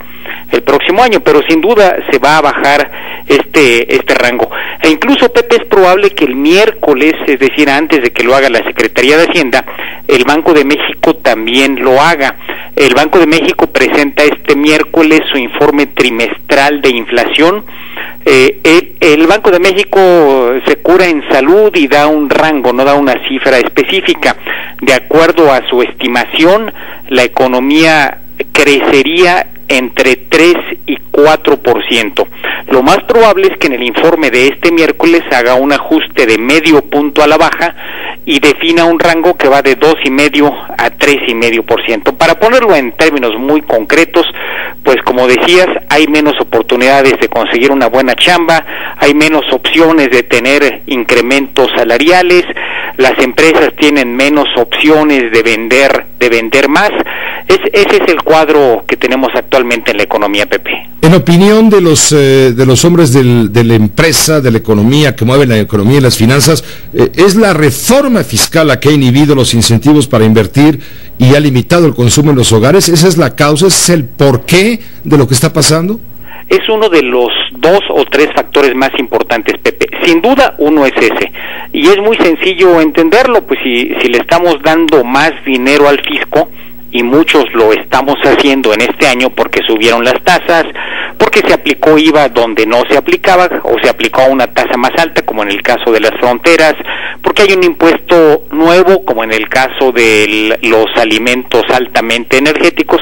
el próximo año, pero sin duda se va a bajar este rango. E incluso, Pepe, es probable que el miércoles, es decir, antes de que lo haga la Secretaría de Hacienda, el Banco de México también lo haga. El Banco de México presenta este miércoles su informe trimestral de inflación. El Banco de México se cura en salud y da un rango, no da una cifra específica. De acuerdo a su estimación, la economía crecería entre 3 y 4%. Lo más probable es que en el informe de este miércoles haga un ajuste de medio punto a la baja y defina un rango que va de 2,5 a 3,5%. Para ponerlo en términos muy concretos, pues como decías, hay menos oportunidades de conseguir una buena chamba, hay menos opciones de tener incrementos salariales, las empresas tienen menos opciones de vender más. Ese es el cuadro que tenemos actualmente en la economía, Pepe. En opinión de los hombres de la empresa, de la economía, que mueven la economía y las finanzas, ¿es la reforma fiscal la que ha inhibido los incentivos para invertir y ha limitado el consumo en los hogares? ¿Esa es la causa? ¿Ese es el porqué de lo que está pasando? Es uno de los 2 o 3 factores más importantes, Pepe. Sin duda, uno es ese. Y es muy sencillo entenderlo, pues si le estamos dando más dinero al fisco, y muchos lo estamos haciendo en este año porque subieron las tasas, porque se aplicó IVA donde no se aplicaba, o se aplicó a una tasa más alta, como en el caso de las fronteras, porque hay un impuesto nuevo, como en el caso de los alimentos altamente energéticos,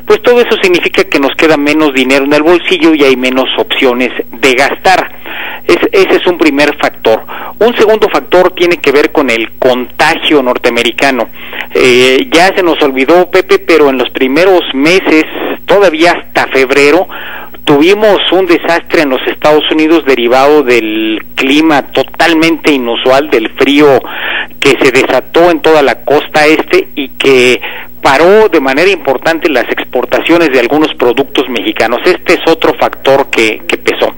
pues todo eso significa que nos queda menos dinero en el bolsillo y hay menos opciones de gastar. Ese es un primer factor. Un segundo factor tiene que ver con el contagio norteamericano. Ya se nos olvidó, Pepe, pero en los primeros meses, todavía hasta febrero, tuvimos un desastre en los Estados Unidos derivado del clima totalmente inusual, del frío que se desató en toda la costa este y que paró de manera importante las exportaciones de algunos productos mexicanos. Este es otro factor que pesó.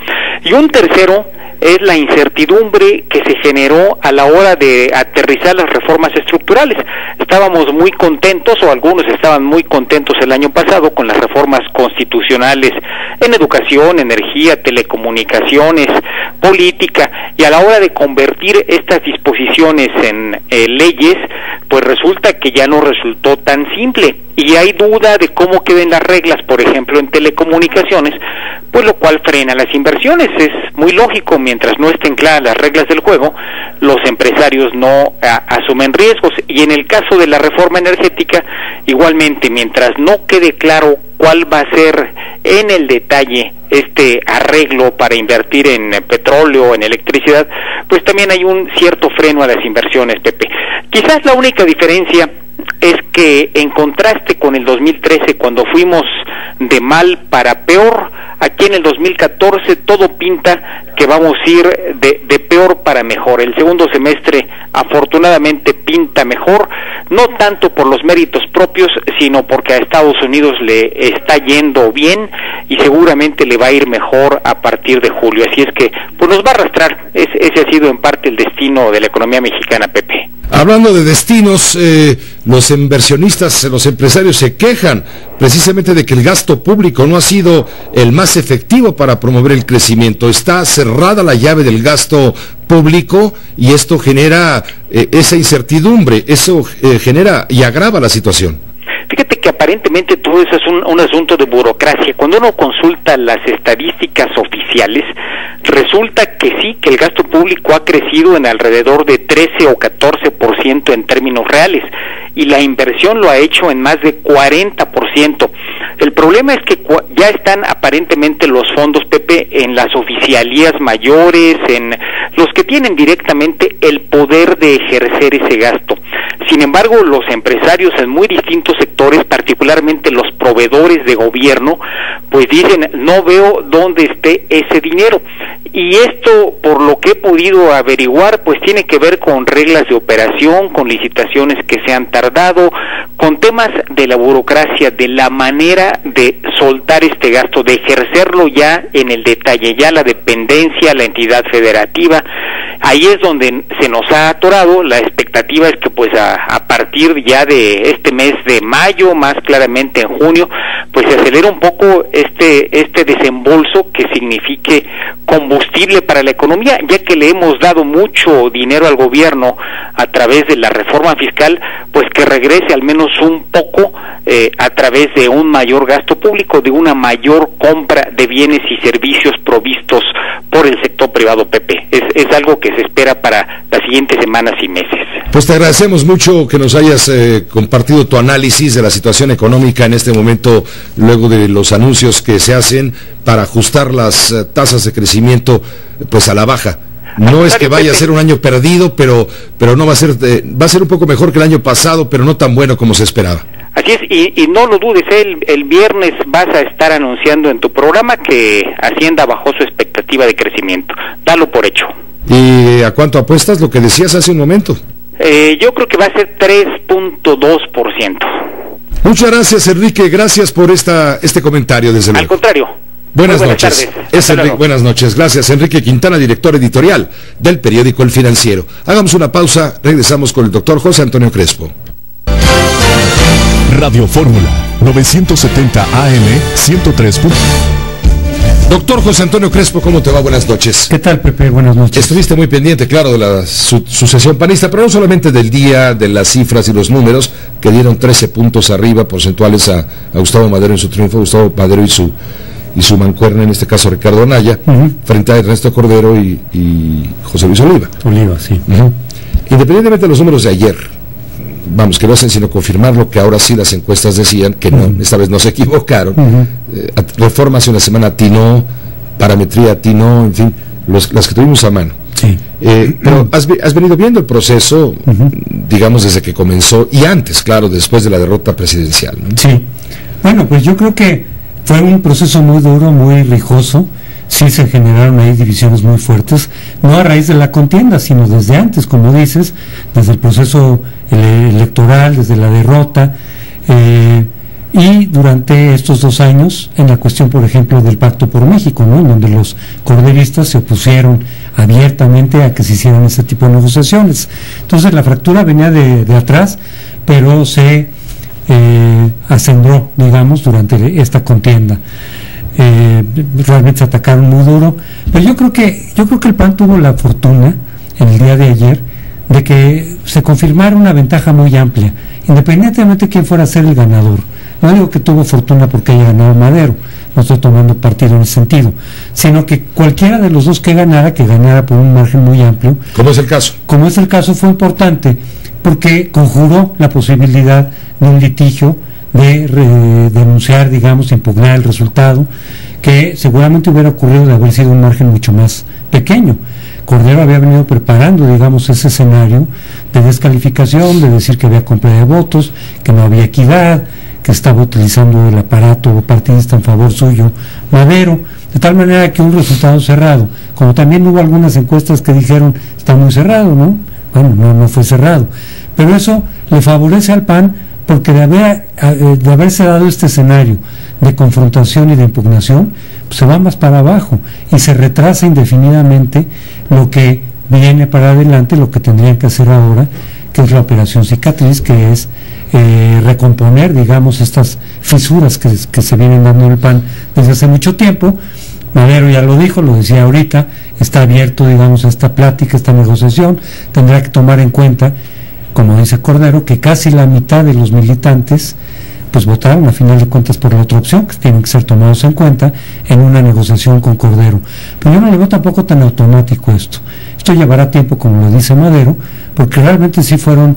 Y un tercero es la incertidumbre que se generó a la hora de aterrizar las reformas estructurales. Estábamos muy contentos, o algunos estaban muy contentos el año pasado con las reformas constitucionales en educación, energía, telecomunicaciones, política, y a la hora de convertir estas disposiciones en leyes, pues resulta que ya no resultó tan simple. Y hay duda de cómo queden las reglas, por ejemplo, en telecomunicaciones, pues lo cual frena las inversiones. Es muy lógico, mientras no estén claras las reglas del juego, los empresarios no asumen riesgos. Y en el caso de la reforma energética, igualmente, mientras no quede claro cuál va a ser en el detalle este arreglo para invertir en petróleo, en electricidad, pues también hay un cierto freno a las inversiones, Pepe. Quizás la única diferencia es que, en contraste con el 2013, cuando fuimos de mal para peor, aquí en el 2014 todo pinta que vamos a ir de peor para mejor. El segundo semestre afortunadamente pinta mejor, no tanto por los méritos propios, sino porque a Estados Unidos le está yendo bien y seguramente le va a ir mejor a partir de julio. Así es que pues nos va a arrastrar. Ese ha sido en parte el destino de la economía mexicana, Pepe. Hablando de destinos, los inversionistas, los empresarios se quejan precisamente de que el gasto público no ha sido el más efectivo para promover el crecimiento. Está cerrada la llave del gasto público y esto genera esa incertidumbre, eso genera y agrava la situación. Fíjate que aparentemente todo eso es un asunto de burocracia. Cuando uno consulta las estadísticas oficiales, resulta que sí, que el gasto público ha crecido en alrededor de 13 o 14% en términos reales, y la inversión lo ha hecho en más de 40%. El problema es que ya están aparentemente los fondos, Pepe, en las oficialías mayores, en los que tienen directamente el poder de ejercer ese gasto. Sin embargo, los empresarios en muy distintos sectores, particularmente los proveedores de gobierno, pues dicen, no veo dónde esté ese dinero. Y esto, por lo que he podido averiguar, pues tiene que ver con reglas de operación, con licitaciones que se han tardado, con temas de la burocracia, de la manera de soltar este gasto, de ejercerlo ya en el detalle, ya la dependencia, la entidad federativa. Ahí es donde se nos ha atorado. La expectativa es que pues a partir ya de este mes de mayo, más claramente en junio, pues se acelera un poco este desembolso que signifique combustible para la economía, ya que le hemos dado mucho dinero al gobierno a través de la reforma fiscal, pues que regrese al menos un poco a través de un mayor gasto público, de una mayor compra de bienes y servicios provistos por el sector privado, Pepe. Es algo que se espera para las siguientes semanas y meses. Pues te agradecemos mucho que nos hayas compartido tu análisis de la situación económica en este momento, luego de los anuncios que se hacen para ajustar las tasas de crecimiento pues a la baja. No es que vaya a ser un año perdido, pero no va a ser un poco mejor que el año pasado, pero no tan bueno como se esperaba. Así es, y no lo dudes, el viernes vas a estar anunciando en tu programa que Hacienda bajó su expectativa de crecimiento. Dalo por hecho. ¿Y a cuánto apuestas? Lo que decías hace un momento. Yo creo que va a ser 3.2%. Muchas gracias, Enrique, gracias por este comentario, desde luego. Al contrario. Buenas noches. Buenas noches. Gracias, Enrique Quintana, director editorial del periódico El Financiero. Hagamos una pausa, regresamos con el doctor José Antonio Crespo. Radio Fórmula 970 AM 103. Doctor José Antonio Crespo, ¿cómo te va? Buenas noches. ¿Qué tal, Pepe? Buenas noches. Estuviste muy pendiente, claro, de la sucesión panista, pero no solamente del día, de las cifras y los números, que dieron 13 puntos arriba porcentuales a Gustavo Madero en su triunfo, Gustavo Madero y su mancuerna, en este caso Ricardo Anaya, frente a Ernesto Cordero y José Luis Oliva. Sí. Independientemente de los números de ayer, vamos, que no hacen sino confirmar lo que ahora sí las encuestas decían, que no, esta vez no se equivocaron. Reforma hace una semana atinó, parametría atinó, en fin, las que tuvimos a mano. Sí. Pero has venido viendo el proceso, digamos, desde que comenzó, y antes, claro, después de la derrota presidencial, ¿no? Sí. Bueno, pues yo creo que fue un proceso muy duro, muy rijoso. Sí se generaron ahí divisiones muy fuertes, no a raíz de la contienda, sino desde antes, como dices, desde el proceso electoral, desde la derrota, y durante estos 2 años, en la cuestión, por ejemplo, del Pacto por México, ¿no?, en donde los corderistas se opusieron abiertamente a que se hicieran ese tipo de negociaciones. Entonces la fractura venía de atrás, pero se acendraó, digamos, durante esta contienda. Realmente se atacaron muy duro, pero yo creo que el PAN tuvo la fortuna en el día de ayer de que se confirmara una ventaja muy amplia, independientemente de quién fuera a ser el ganador. No digo que tuvo fortuna porque haya ganado Madero, no estoy tomando partido en ese sentido, sino que cualquiera de los dos que ganara por un margen muy amplio. ¿Cómo es el caso? Como es el caso, fue importante porque conjuró la posibilidad de un litigio, de denunciar, digamos, impugnar el resultado, que seguramente hubiera ocurrido de haber sido un margen mucho más pequeño. Cordero había venido preparando, digamos, ese escenario de descalificación, de decir que había compra de votos, que no había equidad, que estaba utilizando el aparato partidista en favor suyo, Madero, de tal manera que un resultado cerrado, como también hubo algunas encuestas que dijeron está muy cerrado, ¿no? Bueno, no fue cerrado, pero eso le favorece al PAN, porque de haberse dado este escenario de confrontación y de impugnación, pues se va más para abajo y se retrasa indefinidamente lo que viene para adelante, lo que tendrían que hacer ahora, que es la operación cicatriz, que es recomponer, digamos, estas fisuras que se vienen dando en el PAN desde hace mucho tiempo. Madero ya lo dijo, lo decía ahorita, está abierto, digamos, a esta plática, esta negociación. Tendrá que tomar en cuenta, como dice Cordero, que casi la mitad de los militantes pues votaron a final de cuentas por la otra opción, que tienen que ser tomados en cuenta en una negociación con Cordero. Pero yo no le veo tampoco tan automático esto. Esto llevará tiempo, como lo dice Madero, porque realmente sí fueron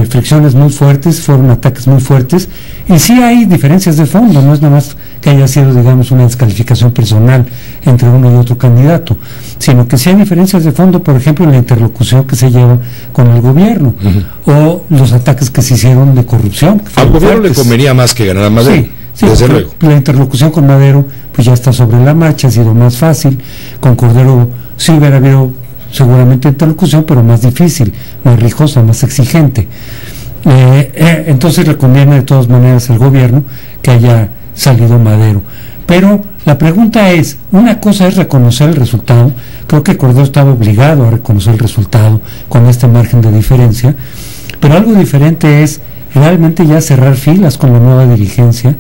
fricciones muy fuertes, fueron ataques muy fuertes, y sí hay diferencias de fondo, no es nada más que haya sido, digamos, una descalificación personal entre uno y otro candidato, sino que sí hay diferencias de fondo, por ejemplo, en la interlocución que se lleva con el gobierno, o los ataques que se hicieron de corrupción. Al gobierno le convenía más que ganara Madero, desde luego. La interlocución con Madero pues ya está sobre la marcha, ha sido más fácil. Con Cordero sí hubiera habido seguramente interlocución, pero más difícil, más rijosa, más exigente. Entonces le conviene de todas maneras al gobierno que haya salido Madero. Pero la pregunta es, una cosa es reconocer el resultado, creo que Cordero estaba obligado a reconocer el resultado con este margen de diferencia, pero algo diferente es realmente ya cerrar filas con la nueva dirigencia.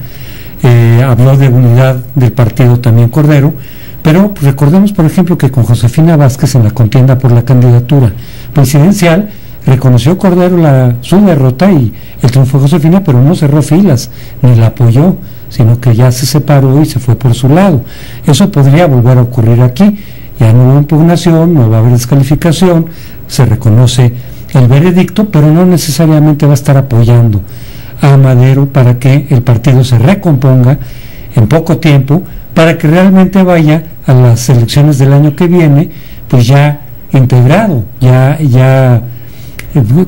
Habló de unidad del partido también Cordero, pero recordemos por ejemplo que con Josefina Vázquez en la contienda por la candidatura presidencial reconoció Cordero su derrota y el triunfo de Josefina, pero no cerró filas ni la apoyó, sino que ya se separó y se fue por su lado. Eso podría volver a ocurrir aquí. Ya no hubo impugnación, no va a haber descalificación, se reconoce el veredicto, pero no necesariamente va a estar apoyando a Madero para que el partido se recomponga en poco tiempo, para que realmente vaya a las elecciones del año que viene pues ya integrado, ya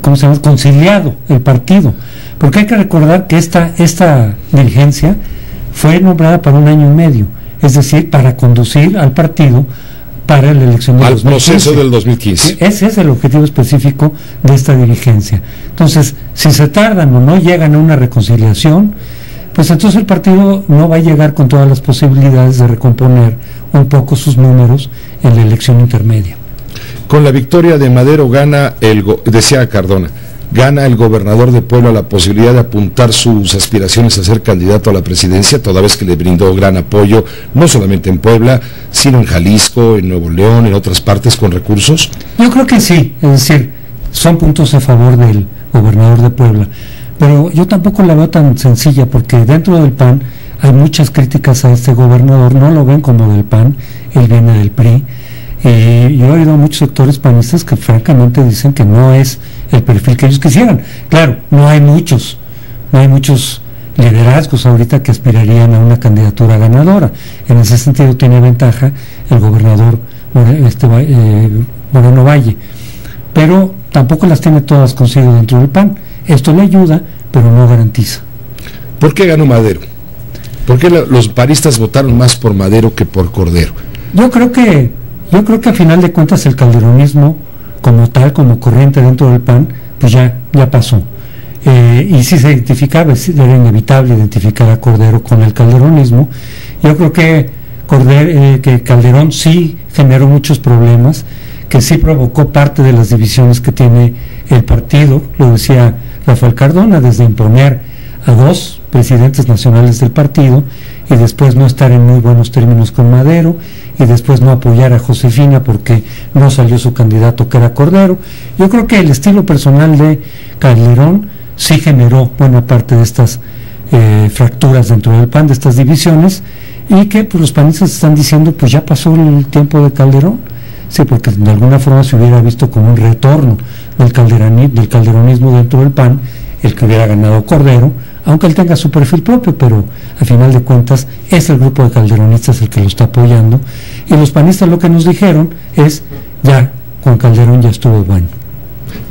¿cómo se llama?, conciliado el partido, porque hay que recordar que esta dirigencia fue nombrada para 1 año y medio, es decir, para conducir al partido para la elección del 2015. Al proceso del 2015. Ese es el objetivo específico de esta dirigencia. Entonces, si se tardan o no llegan a una reconciliación, pues entonces el partido no va a llegar con todas las posibilidades de recomponer un poco sus números en la elección intermedia. Con la victoria de Madero decía Cardona, gana el gobernador de Puebla la posibilidad de apuntar sus aspiraciones a ser candidato a la presidencia, toda vez que le brindó gran apoyo, no solamente en Puebla, sino en Jalisco, en Nuevo León, en otras partes con recursos. Yo creo que sí, es decir, son puntos a favor del gobernador de Puebla, pero yo tampoco la veo tan sencilla, porque dentro del PAN hay muchas críticas a este gobernador, no lo ven como del PAN, él viene del PRI. Yo he oído a muchos sectores panistas que francamente dicen que no es el perfil que ellos quisieran. Claro, no hay muchos liderazgos ahorita que aspirarían a una candidatura ganadora. En ese sentido tiene ventaja el gobernador Moreno Valle, pero tampoco las tiene todas consigo dentro del PAN. Esto le ayuda, pero no garantiza. ¿Por qué ganó Madero? ¿Por qué los panistas votaron más por Madero que por Cordero? Yo creo que a final de cuentas el calderonismo como tal, como corriente dentro del PAN, pues ya pasó. Y si se identificaba, era inevitable identificar a Cordero con el calderonismo. Yo creo que Calderón sí generó muchos problemas, que sí provocó parte de las divisiones que tiene el partido, lo decía Rafael Cardona, desde imponer a 2 presidentes nacionales del partido y después no estar en muy buenos términos con Madero, y después no apoyar a Josefina porque no salió su candidato, que era Cordero. Yo creo que el estilo personal de Calderón sí generó buena parte de estas fracturas dentro del PAN, de estas divisiones, y que pues los panistas están diciendo pues ya pasó el tiempo de Calderón. Sí, porque de alguna forma se hubiera visto como un retorno del calderonismo dentro del PAN, el que hubiera ganado Cordero, aunque él tenga su perfil propio, pero a final de cuentas es el grupo de calderonistas el que lo está apoyando, y los panistas lo que nos dijeron es, ya, con Calderón ya estuvo bueno.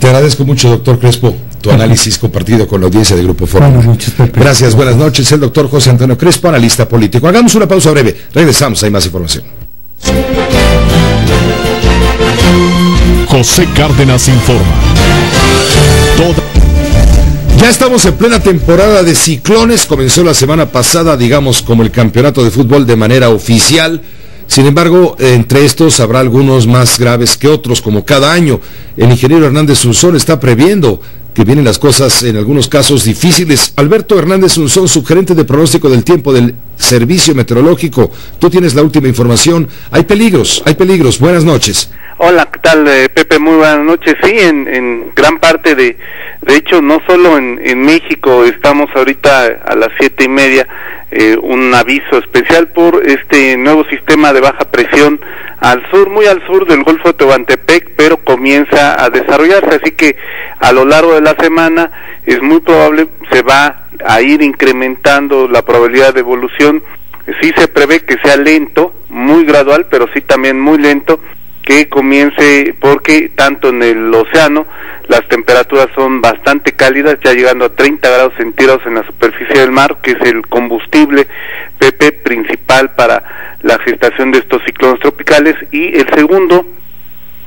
Te agradezco mucho, doctor Crespo, tu análisis compartido con la audiencia de Grupo Fórmula. Buenas noches, Pepe. Gracias, buenas noches, el doctor José Antonio Crespo, analista político. Hagamos una pausa breve, regresamos, hay más información. José Cárdenas informa. Ya estamos en plena temporada de ciclones, comenzó la semana pasada, digamos, como el campeonato de fútbol de manera oficial. Sin embargo, entre estos habrá algunos más graves que otros, como cada año. El ingeniero Hernández Unzón está previendo que vienen las cosas en algunos casos difíciles. Alberto Hernández Unzón, subgerente de pronóstico del tiempo del Servicio Meteorológico. Tú tienes la última información. Hay peligros. Buenas noches. Hola, ¿qué tal, Pepe? Muy buenas noches. Sí, en gran parte de hecho, no solo en México, estamos ahorita a las 7:30, un aviso especial por este nuevo sistema de baja presión al sur, muy al sur del Golfo de Tehuantepec, pero comienza a desarrollarse, así que a lo largo de la semana es muy probable, se va a ir incrementando la probabilidad de evolución sí se prevé que sea lento, muy gradual, pero sí también muy lento, que comience, porque tanto en el océano las temperaturas son bastante cálidas, ya llegando a 30 grados centígrados en la superficie del mar, que es el combustible, Pepe, principal para la gestación de estos ciclones tropicales. Y el segundo,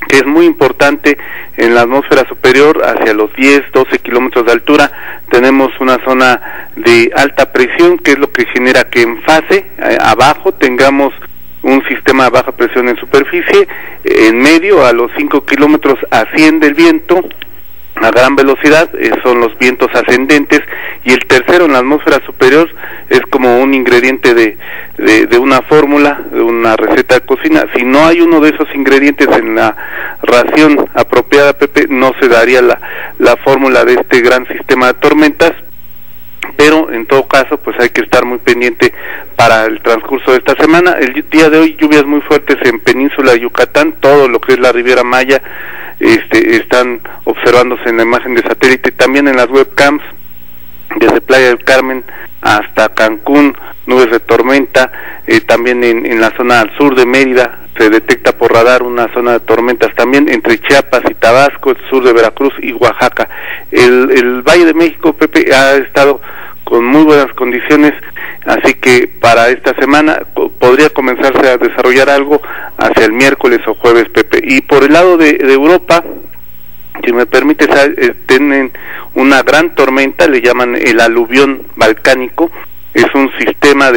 que es muy importante, en la atmósfera superior, hacia los 10-12 kilómetros de altura, tenemos una zona de alta presión, que es lo que genera que en fase abajo tengamos un sistema de baja presión en superficie. En medio, a los 5 kilómetros, asciende el viento a gran velocidad, son los vientos ascendentes, y el tercero, en la atmósfera superior, es como un ingrediente de una fórmula, de una receta de cocina. Si no hay uno de esos ingredientes en la ración apropiada, Pepe, no se daría la fórmula de este gran sistema de tormentas. Pero en todo caso, pues hay que estar muy pendiente para el transcurso de esta semana. El día de hoy, lluvias muy fuertes en Península de Yucatán, todo lo que es la Riviera Maya, están observándose en la imagen de satélite, también en las webcams, desde Playa del Carmen hasta Cancún, nubes de tormenta, también en la zona al sur de Mérida, se detecta por radar una zona de tormentas también entre Chiapas y Tabasco, el sur de Veracruz y Oaxaca. El Valle de México, Pepe, ha estado con muy buenas condiciones, así que para esta semana podría comenzarse a desarrollar algo hacia el miércoles o jueves, Pepe. Y por el lado de Europa, si me permites, tienen una gran tormenta, le llaman el aluvión balcánico. Es un sistema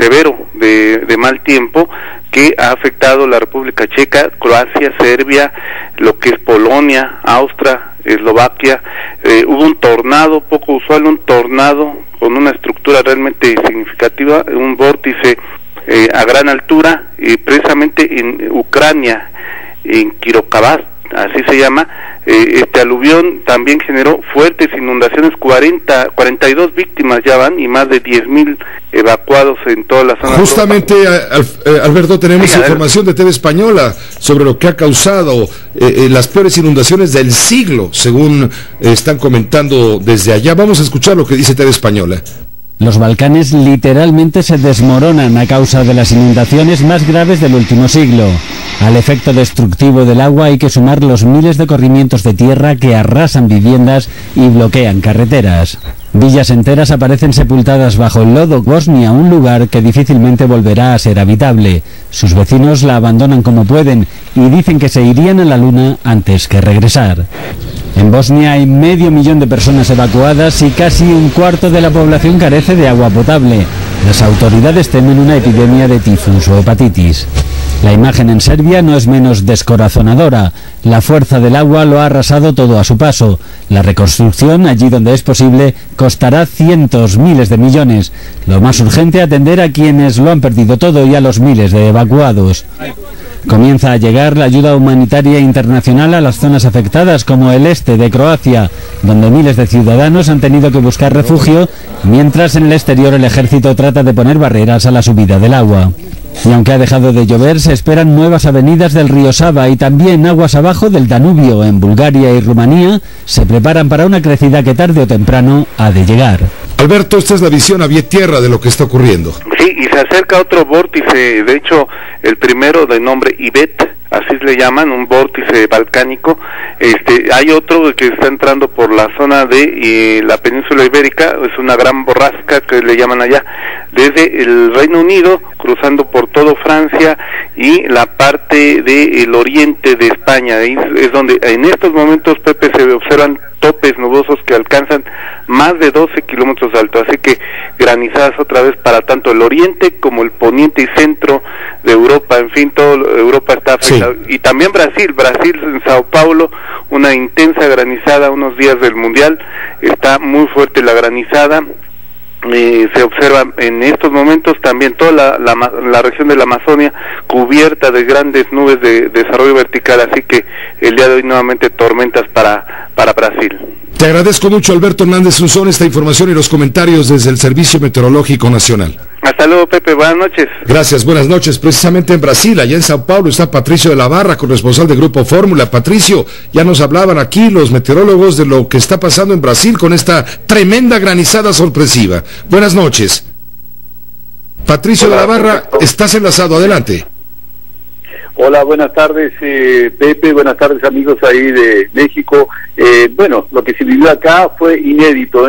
severo de mal tiempo que ha afectado la República Checa, Croacia, Serbia, lo que es Polonia, Austria, Eslovaquia. Hubo un tornado, poco usual, un tornado con una estructura realmente significativa, un vórtice a gran altura, precisamente en Ucrania, en Kirokabask, así se llama. Este aluvión también generó fuertes inundaciones, 42 víctimas ya van, y más de 10,000 evacuados en toda la zona. Justamente, Alberto, tenemos información de TV Española sobre lo que ha causado las peores inundaciones del siglo, según están comentando desde allá. Vamos a escuchar lo que dice TV Española. Los Balcanes literalmente se desmoronan a causa de las inundaciones más graves del último siglo. Al efecto destructivo del agua hay que sumar los miles de corrimientos de tierra que arrasan viviendas y bloquean carreteras. Villas enteras aparecen sepultadas bajo el lodo. Bosnia, un lugar que difícilmente volverá a ser habitable. Sus vecinos la abandonan como pueden y dicen que se irían a la luna antes que regresar. En Bosnia hay 500,000 de personas evacuadas y casi un cuarto de la población carece de agua potable. Las autoridades temen una epidemia de tifus o hepatitis. La imagen en Serbia no es menos descorazonadora. La fuerza del agua lo ha arrasado todo a su paso. La reconstrucción, allí donde es posible, costará cientos, miles de millones. Lo más urgente, atender a quienes lo han perdido todo y a los miles de evacuados. Comienza a llegar la ayuda humanitaria internacional a las zonas afectadas, como el este de Croacia, donde miles de ciudadanos han tenido que buscar refugio, mientras en el exterior el ejército trata de poner barreras a la subida del agua. Y aunque ha dejado de llover, se esperan nuevas avenidas del río Sava y también aguas abajo del Danubio. En Bulgaria y Rumanía se preparan para una crecida que tarde o temprano ha de llegar. Alberto, esta es la visión a pie tierra de lo que está ocurriendo. Sí, y se acerca otro vórtice, de hecho, el primero de nombre Ibet, así le llaman, un vórtice balcánico. Hay otro que está entrando por la zona de la península ibérica, es una gran borrasca que le llaman allá, desde el Reino Unido, cruzando por todo Francia y la parte del oriente de España. Ahí es donde en estos momentos, Pepe, se observan topes nubosos que alcanzan más de 12 kilómetros de alto, así que granizadas otra vez para tanto el oriente como el poniente y centro de Europa. En fin, toda Europa está afectada. Sí. Y también Brasil en Sao Paulo, una intensa granizada unos días del Mundial, está muy fuerte la granizada. Se observa en estos momentos también toda la región de la Amazonia cubierta de grandes nubes de desarrollo vertical, así que el día de hoy nuevamente tormentas para Brasil. Te agradezco mucho, Alberto Hernández Unzón, esta información y los comentarios desde el Servicio Meteorológico Nacional. Hasta luego, Pepe, buenas noches. Gracias, buenas noches. Precisamente en Brasil, allá en Sao Paulo, está Patricio de la Barra, corresponsal de Grupo Fórmula. Patricio, ya nos hablaban aquí los meteorólogos de lo que está pasando en Brasil con esta tremenda granizada sorpresiva. Buenas noches. Patricio de la Barra, estás enlazado, adelante. Hola, buenas tardes, Pepe, buenas tardes, amigos ahí de México. Bueno, lo que se vivió acá fue inédito.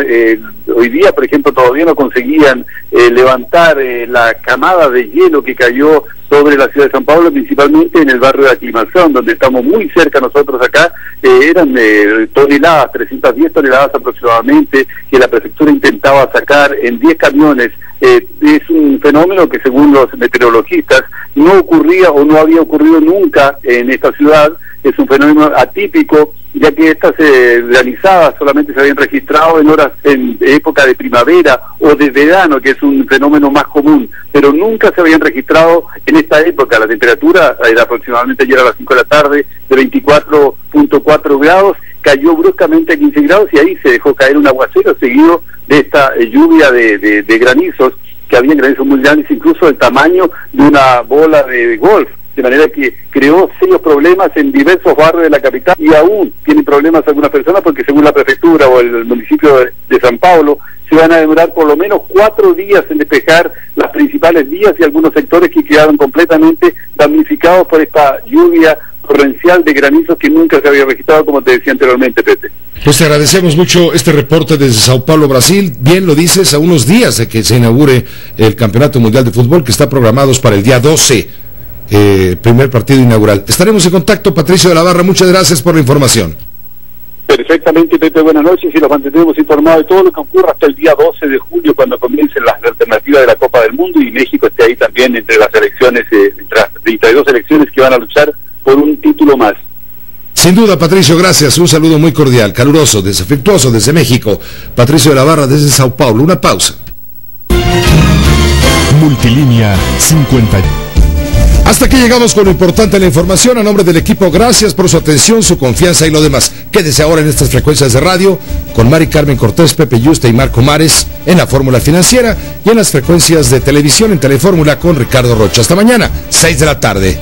Hoy día, por ejemplo, todavía no conseguían levantar la camada de hielo que cayó sobre la ciudad de San Pablo, principalmente en el barrio de Aclimación, donde estamos muy cerca nosotros acá. Eran toneladas, 310 toneladas aproximadamente, que la prefectura intentaba sacar en 10 camiones. Es un fenómeno que, según los meteorologistas, no ocurría o no había ocurrido nunca en esta ciudad. Es un fenómeno atípico, ya que estas granizadas solamente se habían registrado en época de primavera o de verano, que es un fenómeno más común, pero nunca se habían registrado en esta época. La temperatura era aproximadamente ayer a las 5 de la tarde de 24.4 grados, cayó bruscamente a 15 grados y ahí se dejó caer un aguacero seguido de esta lluvia de granizos, que habían granizos muy grandes, incluso del tamaño de una bola de golf, de manera que creó serios problemas en diversos barrios de la capital, y aún tienen problemas algunas personas porque, según la prefectura o el municipio de San Pablo, se van a demorar por lo menos 4 días en despejar las principales vías y algunos sectores que quedaron completamente damnificados por esta lluvia torrencial de granizos que nunca se había registrado, como te decía anteriormente, Pepe. Pues te agradecemos mucho este reporte desde Sao Paulo, Brasil. Bien lo dices, a unos días de que se inaugure el Campeonato Mundial de Fútbol, que está programado para el día 12, primer partido inaugural. Estaremos en contacto, Patricio de la Barra, muchas gracias por la información. Perfectamente, Pepe, buenas noches, y los mantendremos informados de todo lo que ocurra hasta el día 12 de julio, cuando comiencen las alternativas de la Copa del Mundo, y México esté ahí también entre las selecciones, entre las 32 selecciones que van a luchar por un título más. Sin duda, Patricio, gracias. Un saludo muy cordial, caluroso, desafectuoso desde México. Patricio de la Barra desde Sao Paulo. Una pausa. Multilínea 50. Hasta aquí llegamos con lo importante de la información. A nombre del equipo, gracias por su atención, su confianza y lo demás. Quédese ahora en estas frecuencias de radio con Mari Carmen Cortés, Pepe Yusta y Marco Mares en la Fórmula Financiera, y en las frecuencias de televisión en Telefórmula con Ricardo Rocha. Hasta mañana, 6 de la tarde.